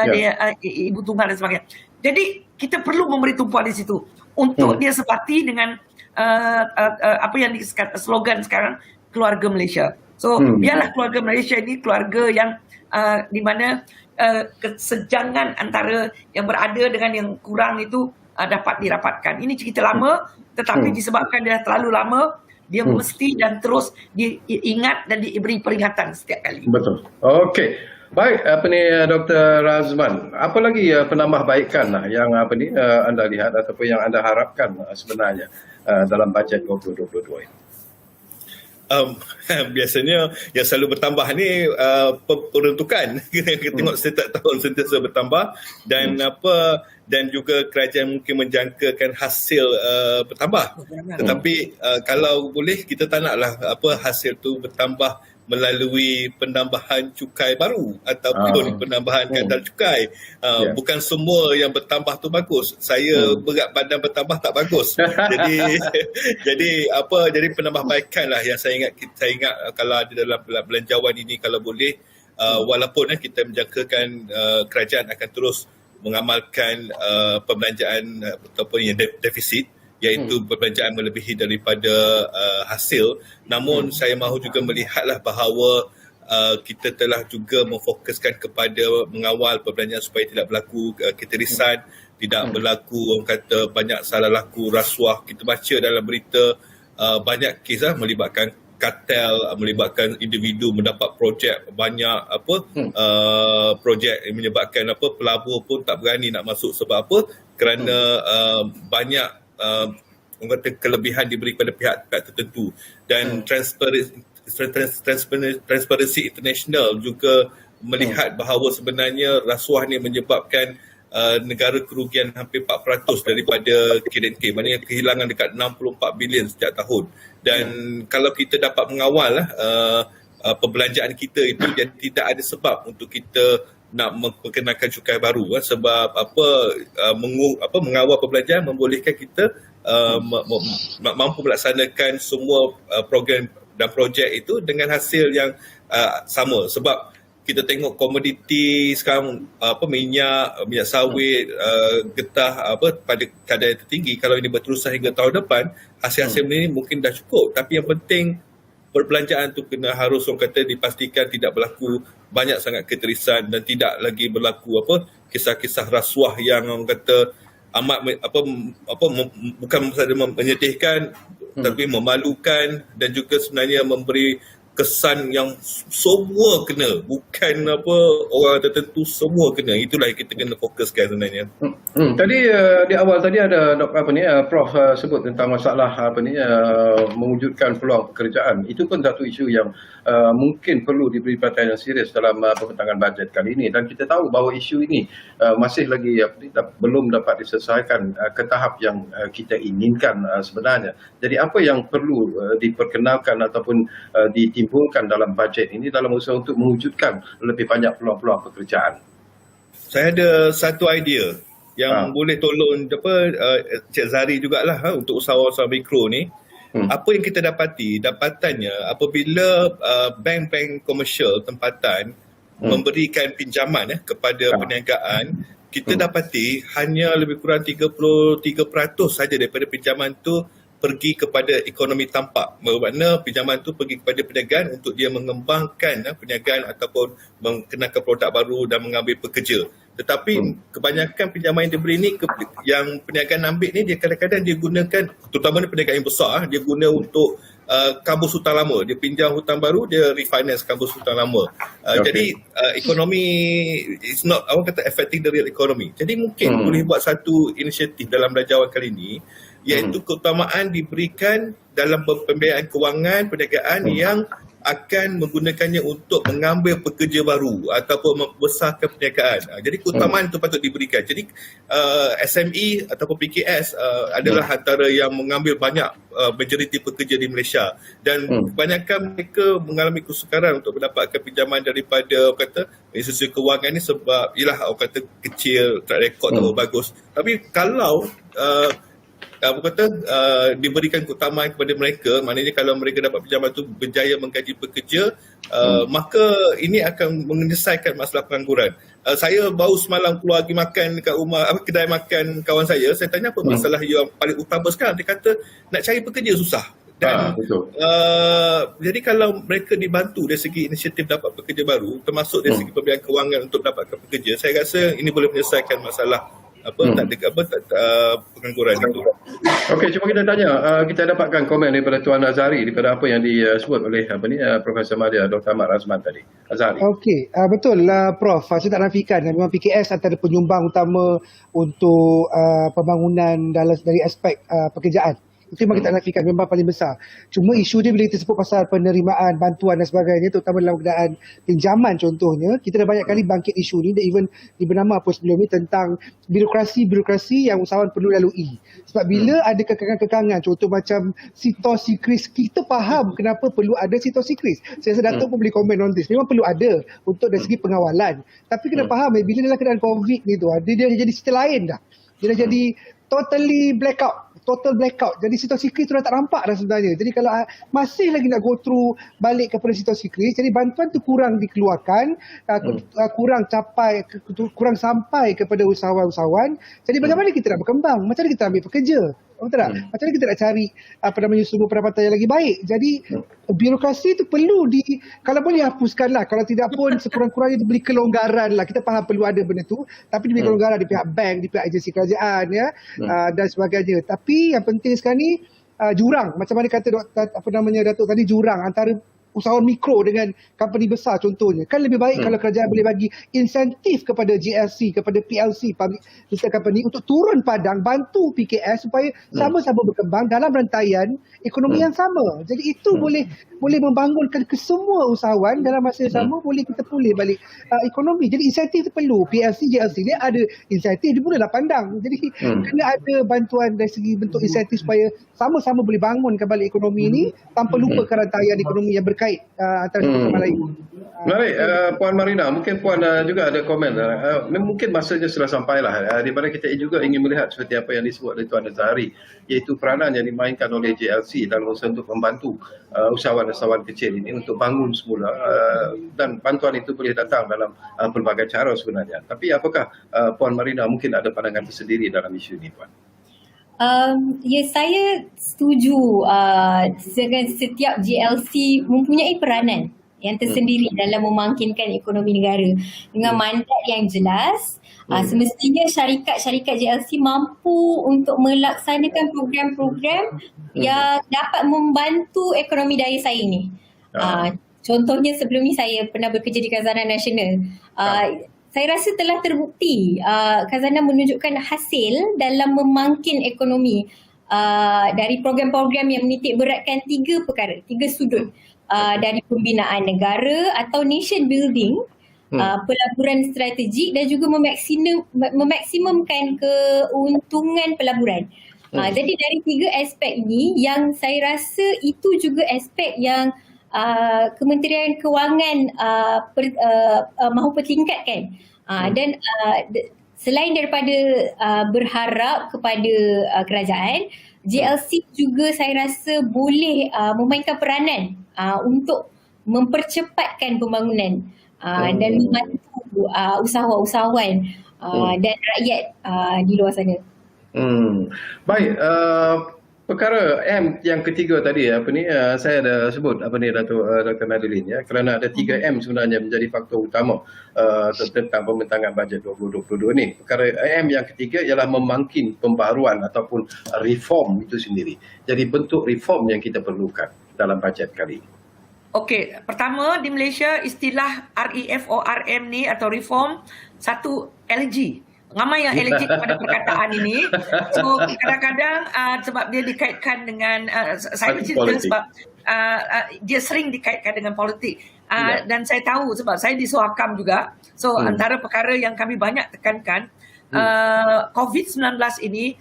dia ibu tunggal dan sebagainya. Jadi kita perlu memberi tumpuan di situ untuk dia sepati dengan apa yang slogan sekarang, keluarga Malaysia. So biarlah keluarga Malaysia ini keluarga yang di mana kesenjangan antara yang berada dengan yang kurang itu dapat dirapatkan. Ini cerita lama, tetapi disebabkan dia terlalu lama, dia mesti dan terus diingat dan diberi peringatan setiap kali. Betul. Okey. Baik, Dr. Razman, apa lagi penambahbaikan yang anda lihat ataupun yang anda harapkan sebenarnya dalam bajet 2022 ini? Biasanya yang selalu bertambah ni peruntukan. Kita tengok setiap tahun sentiasa bertambah dan dan juga kerajaan mungkin menjangkakan hasil bertambah. Tetapi kalau boleh kita tak naklah hasil tu bertambah melalui penambahan cukai baru ataupun penambahan kadar cukai. Bukan semua yang bertambah tu bagus. Saya berat badan bertambah tak bagus. Jadi penambahbaikan lah yang saya ingat kalau ada dalam belanjawan ini, kalau boleh walaupun kita menjangkakan kerajaan akan terus mengamalkan perbelanjaan ataupun yang defisit, iaitu perbelanjaan melebihi daripada hasil. Namun saya mahu juga melihatlah bahawa kita telah juga memfokuskan kepada mengawal perbelanjaan supaya tidak berlaku ketirisan, tidak berlaku orang kata banyak salah laku rasuah. Kita baca dalam berita banyak kes melibatkan kartel, melibatkan individu mendapat projek banyak projek yang menyebabkan pelabur pun tak berani nak masuk sebab apa? Kerana banyak orang kata kelebihan diberi kepada pihak-pihak tertentu. Dan Transparency International juga melihat bahawa sebenarnya rasuah ni menyebabkan negara kerugian hampir 4% daripada K&K, maknanya kehilangan dekat 64 bilion setiap tahun. Dan kalau kita dapat mengawal perbelanjaan kita itu, dan tidak ada sebab untuk kita nak memperkenalkan cukai baru sebab mengawal perbelanjaan membolehkan kita mampu melaksanakan semua program dan projek itu dengan hasil yang sama. Sebab kita tengok komoditi sekarang minyak sawit, getah pada kadar yang tertinggi. Kalau ini berterusan hingga tahun depan, hasil-hasil ini mungkin dah cukup. Tapi yang penting perbelanjaan tu kena harus orang kata dipastikan tidak berlaku banyak sangat ketirisan dan tidak lagi berlaku kisah-kisah rasuah yang orang kata amat bukan sahaja menyedihkan tapi memalukan dan juga sebenarnya memberi kesan yang semua kena, bukan orang tertentu, semua kena. Itulah yang kita kena fokuskan sebenarnya. Tadi di awal tadi ada Prof sebut tentang masalah mewujudkan peluang pekerjaan. Itu pun satu isu yang mungkin perlu diberi perhatian yang serius dalam pembentangan bajet kali ini, dan kita tahu bahawa isu ini masih lagi belum dapat diselesaikan ke tahap yang kita inginkan sebenarnya. Jadi apa yang perlu diperkenalkan ataupun ditimbulkan dalam bajet ini dalam usaha untuk mewujudkan lebih banyak peluang-peluang pekerjaan? Saya ada satu idea yang boleh tolong Cik Zari jugalah untuk usahawan-usahawan mikro ni. Apa yang kita dapatannya apabila bank-bank komersial tempatan memberikan pinjaman kepada perniagaan, kita dapati hanya lebih kurang 33% saja daripada pinjaman tu pergi kepada ekonomi tampak. Bermakna pinjaman tu pergi kepada perniagaan untuk dia mengembangkan perniagaan ataupun mengenakan produk baru dan mengambil pekerja. Tetapi kebanyakan pinjaman yang diberi ni, yang perniagaan ambil ni, dia kadang-kadang dia gunakan, terutama perniagaan yang besar, dia guna untuk kabus hutang lama. Dia pinjam hutang baru, dia refinance kabus hutang lama. Jadi ekonomi is not, orang kata affecting the real economy. Jadi mungkin boleh buat satu inisiatif dalam belanjawan kali ini, iaitu keutamaan diberikan dalam pembiayaan kewangan perniagaan yang akan menggunakannya untuk mengambil pekerja baru ataupun membesarkan perniagaan. Jadi keutamaan itu patut diberikan. Jadi SME ataupun PKS adalah antara yang mengambil banyak majoriti pekerja di Malaysia, dan kebanyakan mereka mengalami kesukaran untuk mendapatkan pinjaman daripada institusi kewangan ni sebab ialah orang kata kecil, track record tak bagus. Tapi kalau diberikan keutamaan kepada mereka, maknanya kalau mereka dapat pinjaman tu berjaya menggaji pekerja, maka ini akan menyelesaikan masalah pengangguran. Saya baru semalam keluar pergi makan dekat rumah kedai makan kawan saya tanya apa masalah yang paling utama sekarang. Dia kata nak cari pekerja susah. Dan betul. jadi kalau mereka dibantu dari segi inisiatif dapat pekerja baru, termasuk dari segi pemberian kewangan untuk dapatkan pekerja, saya rasa ini boleh menyelesaikan masalah pengangguran itu. Okey, cuba kita tanya, kita dapatkan komen daripada Tuan Azhari daripada apa yang disebut oleh Profesor Madya Dr. Ahmad Razman tadi. Azhari. Okey, betul Prof. Saya tak nafikan memang PKS antara penyumbang utama untuk pembangunan dari aspek pekerjaan. Itu memang kita nafikan, memang paling besar. Cuma isu dia bila kita sebut pasal penerimaan, bantuan dan sebagainya, terutama dalam keadaan pinjaman contohnya, kita dah banyak kali bangkit isu ni, dan even diberi nama apa sebelum ni tentang birokrasi yang usahawan perlu lalui. Sebab bila ada kekangan-kekangan, contoh macam sitosikris, kita faham kenapa perlu ada sitosikris. Saya rasa Datuk pun boleh komen on this. Memang perlu ada untuk dari segi pengawalan. Tapi kena faham, bila dalam keadaan COVID ni tu, dia dah jadi cerita lain dah. Dia dah jadi total blackout. Jadi situasi kris tu dah tak nampak dah sebenarnya. Jadi kalau masih lagi nak go through balik kepada situasi kris, jadi bantuan tu kurang dikeluarkan, kurang sampai kepada usahawan-usahawan. Jadi bagaimana kita nak berkembang? Macam mana kita ambil pekerja? Betul tak? Macam mana kita nak cari sumber pendapatan yang lagi baik? Jadi birokrasi tu perlu kalau boleh hapuskanlah. Kalau tidak pun sekurang-kurangnya diberi kelonggaran lah. Kita faham perlu ada benda tu, tapi diberi kelonggaran di pihak bank, di pihak agensi kerajaan dan sebagainya. Tapi yang penting sekarang ni jurang, macam mana kata Datuk tadi, jurang antara usahawan mikro dengan company besar contohnya. Kan lebih baik kalau kerajaan boleh bagi insentif kepada GLC, kepada PLC, Public Listed Company, untuk turun padang, bantu PKS supaya sama-sama berkembang dalam rantaian ekonomi yang sama. Jadi itu boleh membangunkan kesemua usahawan dalam masa yang sama, boleh kita pulih balik ekonomi. Jadi insentif itu perlu. PLC, GLC dia ada insentif, dia mulalah pandang. Jadi kena ada bantuan dari segi bentuk insentif supaya sama-sama boleh bangunkan balik ekonomi ini tanpa lupakan rantaian ekonomi yang berkait antara satu sama lain. Baik, Puan Marina, mungkin Puan juga ada komen. Mungkin masanya sudah sampailah, di mana kita juga ingin melihat seperti apa yang disebut oleh Tuan Azhari, iaitu peranan yang dimainkan oleh JLC dalam usaha untuk membantu usahawan-usahawan kecil ini untuk bangun semula, dan bantuan itu boleh datang dalam pelbagai cara sebenarnya. Tapi apakah Puan Marina mungkin ada pandangan tersendiri dalam isu ini, Puan? Ya, saya setuju dengan setiap GLC mempunyai peranan yang tersendiri dalam memangkinkan ekonomi negara dengan mandat yang jelas. Semestinya syarikat-syarikat GLC mampu untuk melaksanakan program-program yang dapat membantu ekonomi daya saing ni. Contohnya sebelum ni saya pernah bekerja di Khazanah Nasional. Saya rasa telah terbukti Khazanah menunjukkan hasil dalam memangkin ekonomi dari program-program yang menitik beratkan 3 perkara, 3 sudut, dari pembinaan negara atau nation building, pelaburan strategik dan juga memaksimumkan keuntungan pelaburan. Jadi dari 3 aspek ini yang saya rasa itu juga aspek yang Kementerian Kewangan mahu pertingkatkan. Dan selain daripada berharap kepada kerajaan, JLC juga saya rasa boleh memainkan peranan untuk mempercepatkan pembangunan dan membantu usahawan-usahawan dan rakyat di luar sana. Baik, perkara M yang ketiga tadi saya ada sebut Dr. Madeline kerana ada 3M sebenarnya menjadi faktor utama tentang pembentangan bajet 2022 ni. Perkara M yang ketiga ialah memangkin pembaruan ataupun reform itu sendiri. Jadi bentuk reform yang kita perlukan dalam bajet kali ini. Okey, pertama di Malaysia istilah REFORM ni atau reform satu LG. Ramai yang allergic kepada perkataan ini. So kadang-kadang sebab dia dikaitkan dengan saya cerita sebab dia sering dikaitkan dengan politik. Dan saya tahu sebab saya di Suhakam juga. So antara perkara yang kami banyak tekankan, COVID-19 ini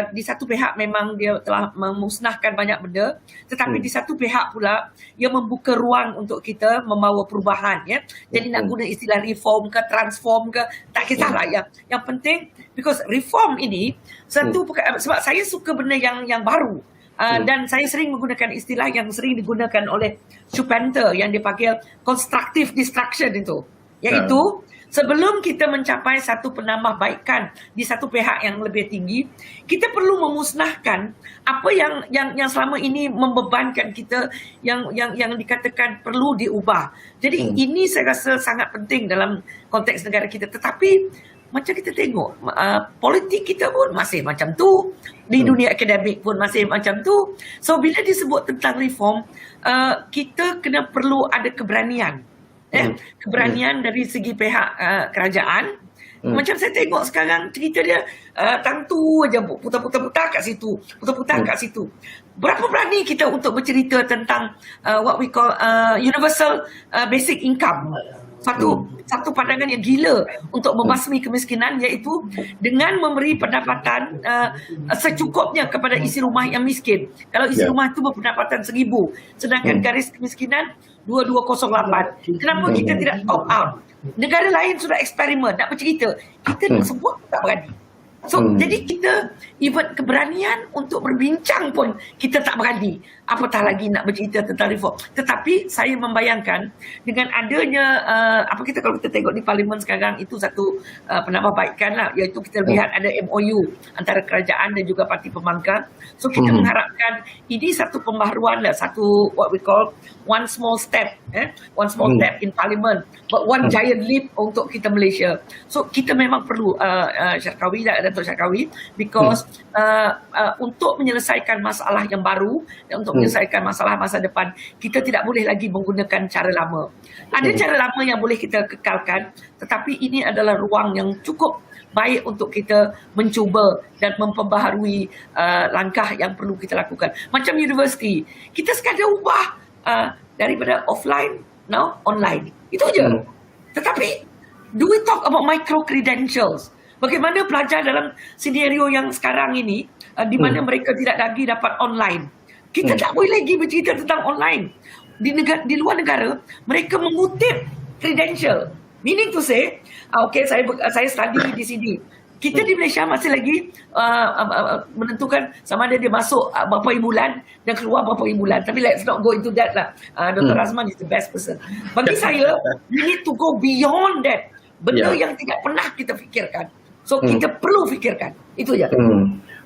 di satu pihak memang dia telah memusnahkan banyak benda, tetapi di satu pihak pula ia membuka ruang untuk kita membawa perubahan, ya. Jadi nak guna istilah reform ke transform ke tak kisahlah, yang penting because reform ini satu sebab saya suka benda yang baru. Dan saya sering menggunakan istilah yang sering digunakan oleh Schumpeter yang dipanggil constructive destruction itu, iaitu sebelum kita mencapai satu penambahbaikan di satu pihak yang lebih tinggi, kita perlu memusnahkan apa yang selama ini membebankan kita, yang dikatakan perlu diubah. Jadi ini saya rasa sangat penting dalam konteks negara kita. Tetapi macam kita tengok, politik kita pun masih macam tu, di dunia akademik pun masih macam tu. So bila disebut tentang reform, kita kena perlu ada keberanian, keberanian dari segi pihak kerajaan. Macam saya tengok sekarang cerita dia tangtu aja putar-putar kat situ, putar-putar kat situ. Berapa berani kita untuk bercerita tentang what we call universal basic income? Satu pandangan yang gila untuk membasmi kemiskinan, iaitu dengan memberi pendapatan secukupnya kepada isi rumah yang miskin. Kalau isi rumah itu berpendapatan 1,000, sedangkan garis kemiskinan 2208. Kenapa kita tidak top out? Negara lain sudah eksperimen, nak bercerita. Kita nak sebut tak berani. So, jadi kita even keberanian untuk berbincang pun kita tak berani. Apatah lagi nak bercerita tentang reform. Tetapi saya membayangkan dengan adanya kalau kita tengok di parlimen sekarang, itu satu penambahbaikan lah, iaitu kita lihat ada MOU antara kerajaan dan juga parti pembangkang. So kita mengharapkan ini satu pembaharuan lah, satu what we call one small step in parlimen, but one giant leap untuk kita Malaysia. So kita memang perlu Syarkawi dan Datuk Syarkawi, because untuk menyelesaikan masalah yang baru dan untuk menyelesaikan masalah masa depan, kita tidak boleh lagi menggunakan cara lama. Ada cara lama yang boleh kita kekalkan, tetapi ini adalah ruang yang cukup baik untuk kita mencuba dan memperbaharui langkah yang perlu kita lakukan. Macam universiti, kita sekadar ubah daripada offline now online. Itu aja. Tetapi do we talk about micro credentials? Bagaimana pelajar dalam senario yang sekarang ini, di mana mereka tidak lagi dapat online? Kita tak boleh lagi bercerita tentang online. Di luar negara, mereka mengutip credential. Meaning to say, saya study di sini. Kita di Malaysia masih lagi menentukan sama ada dia masuk berapa bulan dan keluar berapa bulan. Tapi let's not go into that lah. Dr. Razman is the best person. Bagi saya, we need to go beyond that. Benda yang tidak pernah kita fikirkan. So kita perlu fikirkan. Itu je.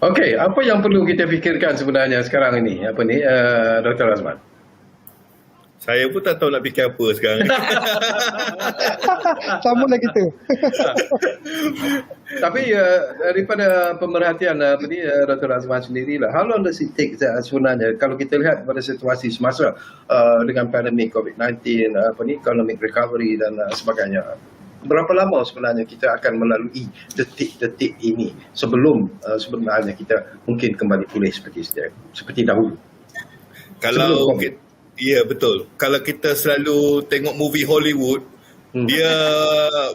Okey, apa yang perlu kita fikirkan sebenarnya sekarang ini? Dr. Razman? Saya pun tak tahu nak fikir apa sekarang. Sama lah kita. Tapi daripada pemerhatian Dr. Razman sendirilah, how long does it take sebenarnya kalau kita lihat pada situasi semasa dengan pandemik COVID-19, economic recovery dan sebagainya? Berapa lama sebenarnya kita akan melalui detik-detik ini sebelum sebenarnya kita mungkin kembali pulih seperti dahulu? Kalau ya betul. Kalau kita selalu tengok movie Hollywood, dia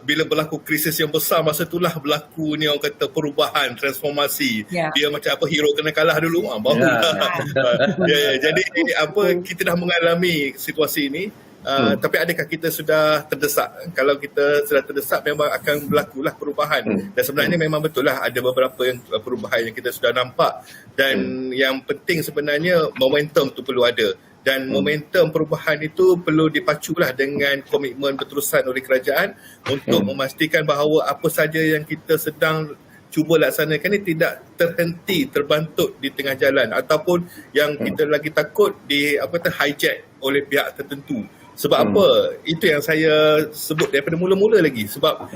bila berlaku krisis yang besar, masa itulah berlaku ni orang kata perubahan, transformasi. Dia macam apa, hero kena kalah dulu, jadi kita dah mengalami situasi ini. Tapi adakah kita sudah terdesak? Kalau kita sudah terdesak, memang akan berlakulah perubahan. Dan sebenarnya memang betul lah ada beberapa perubahan yang kita sudah nampak. Dan yang penting sebenarnya momentum tu perlu ada. Dan momentum perubahan itu perlu dipaculah dengan komitmen berterusan oleh kerajaan untuk memastikan bahawa apa saja yang kita sedang cuba laksanakan ni tidak terhenti, terbantut di tengah jalan, ataupun yang kita lagi takut hijack oleh pihak tertentu. Sebab apa? Itu yang saya sebut daripada mula-mula lagi. Sebab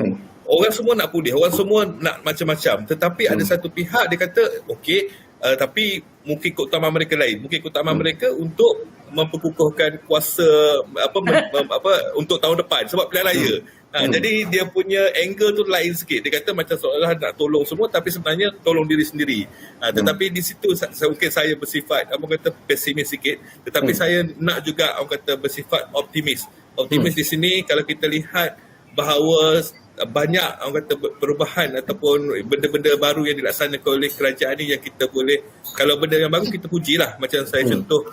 orang semua nak pulih, orang semua nak macam-macam. Tetapi ada satu pihak dia kata, okey, tapi mungkin keutamaan mereka lain. Mungkin keutamaan mereka untuk memperkukuhkan kuasa untuk tahun depan sebab pilihan raya. Jadi dia punya angle tu lain sikit. Dia kata macam seolah nak tolong semua, tapi sebenarnya tolong diri sendiri. Tetapi di situ mungkin saya bersifat pesimis sikit, tetapi saya nak juga bersifat optimis. Optimis di sini kalau kita lihat bahawa banyak perubahan ataupun benda-benda baru yang dilaksanakan oleh kerajaan ni yang kita boleh, kalau benda yang baru kita pujilah. Macam saya contoh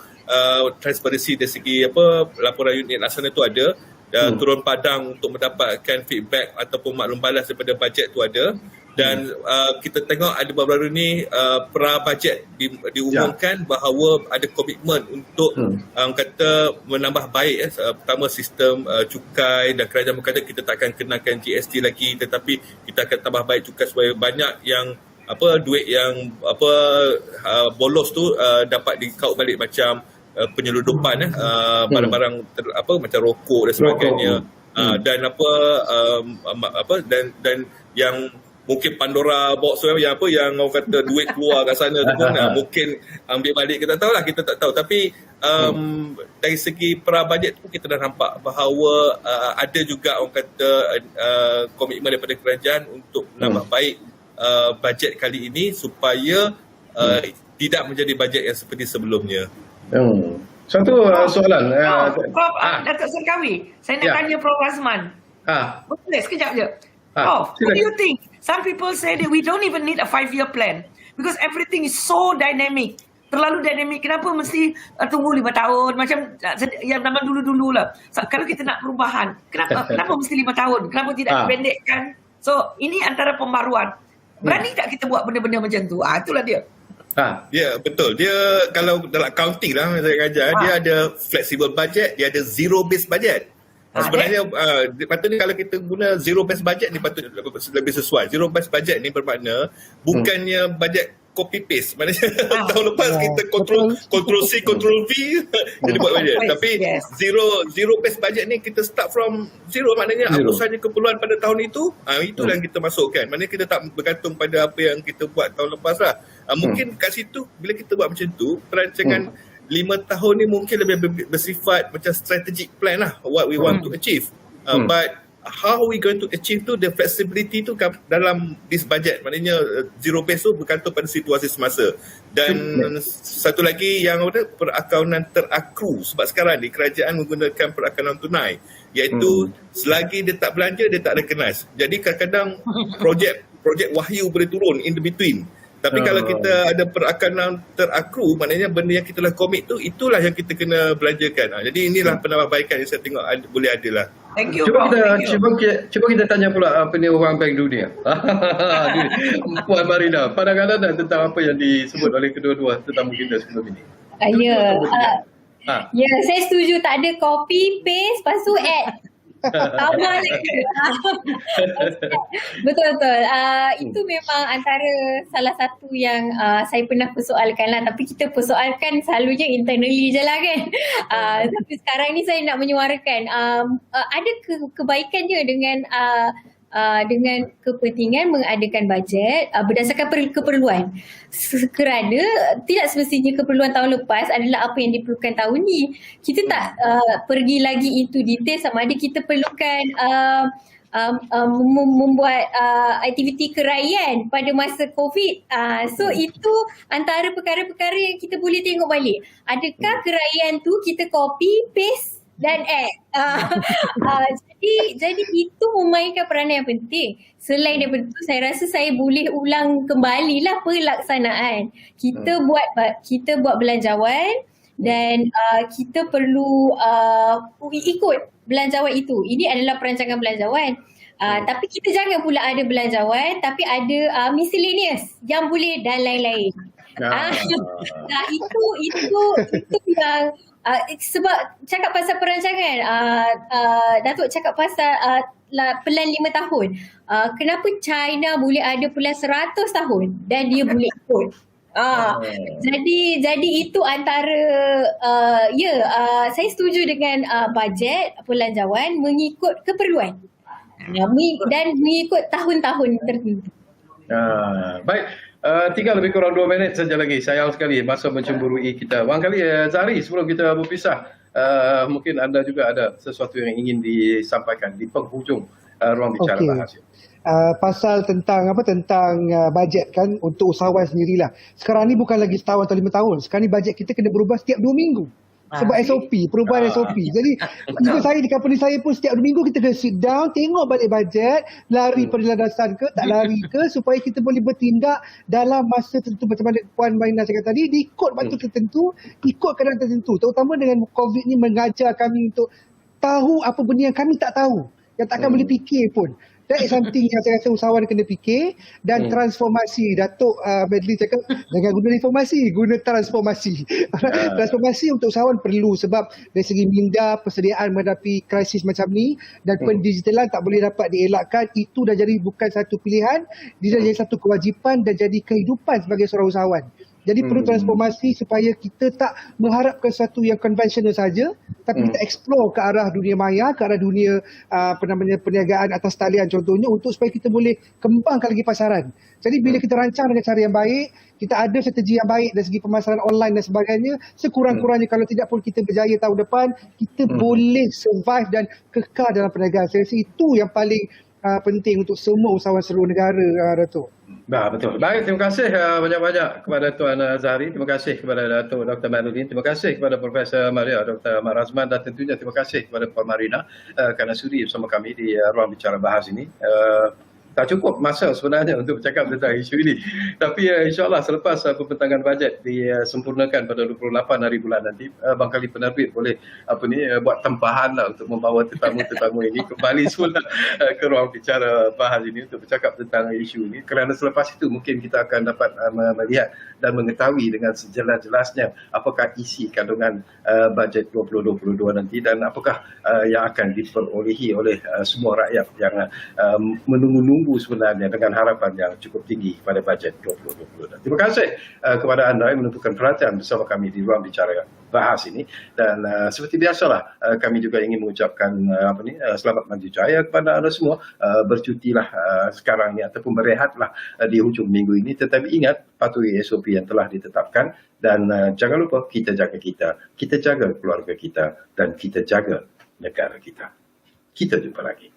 transparansi dari segi laporan unit laksana tu ada. turun padang untuk mendapatkan feedback ataupun maklum balas daripada bajet tu ada. Dan kita tengok ada baru-baru ni pra-bajet diumumkan bahawa ada komitmen untuk kata menambah baik pertama sistem cukai, dan kerajaan berkata kita tak akan kenakan GST lagi, tetapi kita akan tambah baik cukai supaya banyak yang duit yang bolos tu dapat dikau balik macam penyeludupan barang-barang macam rokok dan sebagainya. Dan dan yang mungkin Pandora box tu yang orang kata duit keluar kat sana tu pun mungkin ambil balik, kita tak tahu, tapi dari segi pra-bajet tu kita dah nampak bahawa ada juga orang kata komitmen daripada kerajaan untuk menambah baik bajet kali ini supaya tidak menjadi bajet yang seperti sebelumnya. Satu soalan. Prof, Datuk Serkawi, saya nak tanya Prof Razman. Boleh sekejap je. Prof, what do you think? Some people say that we don't even need a 5-year plan because everything is so dynamic. Terlalu dynamic. Kenapa mesti tunggu 5 tahun? Macam yang zaman dulu-dulu lah. Kalau kita nak perubahan, kenapa mesti 5 tahun? Kenapa tidak dipendekkan? So, ini antara pembaruan. Berani tak kita buat benda-benda macam tu? Itulah dia. Ya, betul. Dia kalau dalam accounting lah saya ajar, dia ada flexible budget, dia ada zero based budget. Sebenarnya patutnya kalau kita guna zero based budget ni patut lebih sesuai. Zero based budget ni bermakna bukannya budget copy paste. Maknanya tahun lepas kita control C, control V jadi buat budget. Tapi zero based budget ni kita start from zero, maknanya apa sahaja keperluan pada tahun itu, itulah yang kita masukkan. Maknanya kita tak bergantung pada apa yang kita buat tahun lepas lah. Mungkin kat situ bila kita buat macam tu, perancangan 5 tahun ni mungkin lebih bersifat macam strategic plan lah, what we want to achieve. But how we going to achieve tu, the flexibility tu dalam this budget, maknanya zero base tu bergantung pada situasi semasa. Dan satu lagi yang ada, perakaunan terakru, sebab sekarang ni kerajaan menggunakan perakaunan tunai, iaitu selagi dia tak belanja dia tak recognise. Jadi kadang-kadang projek wahyu boleh turun in the between. Tapi kalau kita ada perakaunan terakru, maknanya benda yang kita dah komit tu, itulah yang kita kena belanjakan. Jadi inilah penambahbaikan yang saya tengok boleh ada lah. Thank you, Cuba kita tanya pula apa ni orang Bank Dunia. Puan Marina, pandangan anda tentang apa yang disebut oleh kedua-dua tentang kita sebelum ini? Ya, saya setuju, tak ada copy paste lepas tu add. Tambah lagi. Betul-betul. Itu memang antara salah satu yang saya pernah persoalkan lah. Tapi kita persoalkan selalunya internally je lah kan. Tapi sekarang ni saya nak menyuarakan. Ada kebaikan je dengan kepentingan mengadakan bajet berdasarkan keperluan. Kerana tidak semestinya keperluan tahun lepas adalah apa yang diperlukan tahun ni. Kita tak pergi lagi into detail sama ada kita perlukan membuat aktiviti keraian pada masa COVID. So itu antara perkara-perkara yang kita boleh tengok balik. Adakah keraian tu kita copy, paste dan add. Jadi itu memainkan peranan yang penting. Selain daripada itu, saya rasa saya boleh ulang kembalilah pelaksanaan. Kita buat belanjawan dan kita perlu ikut belanjawan itu. Ini adalah perancangan belanjawan. Tapi kita jangan pula ada belanjawan tapi ada miscellaneous yang boleh dan lain-lain. Itu yang sebab cakap pasal perancangan, Datuk cakap pasal pelan 5 tahun. Kenapa China boleh ada pelan 100 tahun dan dia boleh ikut? Jadi itu antara saya setuju dengan bajet pelanjawan mengikut keperluan dan mengikut tahun-tahun tertentu. Baik. Tinggal lebih kurang 2 minit saja lagi. Sayang sekali masa mencemburui kita. Barangkali Zahri, sebelum kita berpisah, mungkin anda juga ada sesuatu yang ingin disampaikan di penghujung ruang bicara bahas. Pasal tentang bajet kan untuk usahawan sendirilah. Sekarang ni bukan lagi setahun atau 5 tahun. Sekarang ni bajet kita kena berubah setiap 2 minggu. Sebab SOP, perubahan SOP. Jadi even saya di company saya pun setiap 2 minggu kita kena sit down, tengok balik bajet, lari pada landasan ke, tak lari ke, supaya kita boleh bertindak dalam masa tertentu. Macam mana Puan Marina cakap tadi, diikut waktu tertentu, ikut keadaan tertentu. Terutama dengan COVID ni mengajar kami untuk tahu apa benda yang kami tak tahu, yang takkan boleh fikir pun. That is something yang saya rasa usahawan kena fikir. Dan transformasi, Datuk Medley cakap jangan guna informasi, guna transformasi. Transformasi untuk usahawan perlu, sebab dari segi minda, persediaan menghadapi krisis macam ni, dan pendigitalan tak boleh dapat dielakkan. Itu dah jadi bukan satu pilihan, dia dah jadi satu kewajipan dan jadi kehidupan sebagai seorang usahawan. Jadi perlu transformasi supaya kita tak mengharapkan sesuatu yang konvensional saja, tapi kita explore ke arah dunia maya, ke arah dunia perniagaan atas talian contohnya, untuk supaya kita boleh kembangkan lagi pasaran. Jadi bila kita rancang dengan cara yang baik, kita ada strategi yang baik dari segi pemasaran online dan sebagainya, sekurang-kurangnya kalau tidak pun kita berjaya tahun depan, kita boleh survive dan kekal dalam perniagaan. Saya rasa itu yang paling penting untuk semua usahawan seluruh negara, Datuk. Betul. Baik, terima kasih banyak-banyak kepada Tuan Zahari, terima kasih kepada Datuk Dr. Manuddin, terima kasih kepada Profesor Maria, Dr. Ahmad Razman, dan tentunya terima kasih kepada Puan Marina kerana sudi bersama kami di ruang bicara bahas ini. Tak cukup masa sebenarnya untuk bercakap tentang isu ini. Tapi insyaAllah selepas pembentangan bajet disempurnakan pada 28 hari bulan nanti, barangkali penerbit boleh buat tempahan lah untuk membawa tetamu-tetamu ini kembali semula ke ruang bicara bahas ini untuk bercakap tentang isu ini. Kerana selepas itu mungkin kita akan dapat melihat dan mengetahui dengan sejelas-jelasnya apakah isi kandungan bajet 2022 nanti, dan apakah yang akan diperolehi oleh semua rakyat yang menunggu sebenarnya dengan harapan yang cukup tinggi pada bajet 2020. Terima kasih kepada anda yang menentukan perhatian bersama kami di ruang bicara bahas ini, dan seperti biasalah kami juga ingin mengucapkan selamat maju jaya kepada anda semua. Bercutilah sekarang ni ataupun berehatlah di hujung minggu ini, tetapi ingat patuhi SOP yang telah ditetapkan, dan jangan lupa kita jaga kita jaga keluarga kita, dan kita jaga negara kita. Kita jumpa lagi.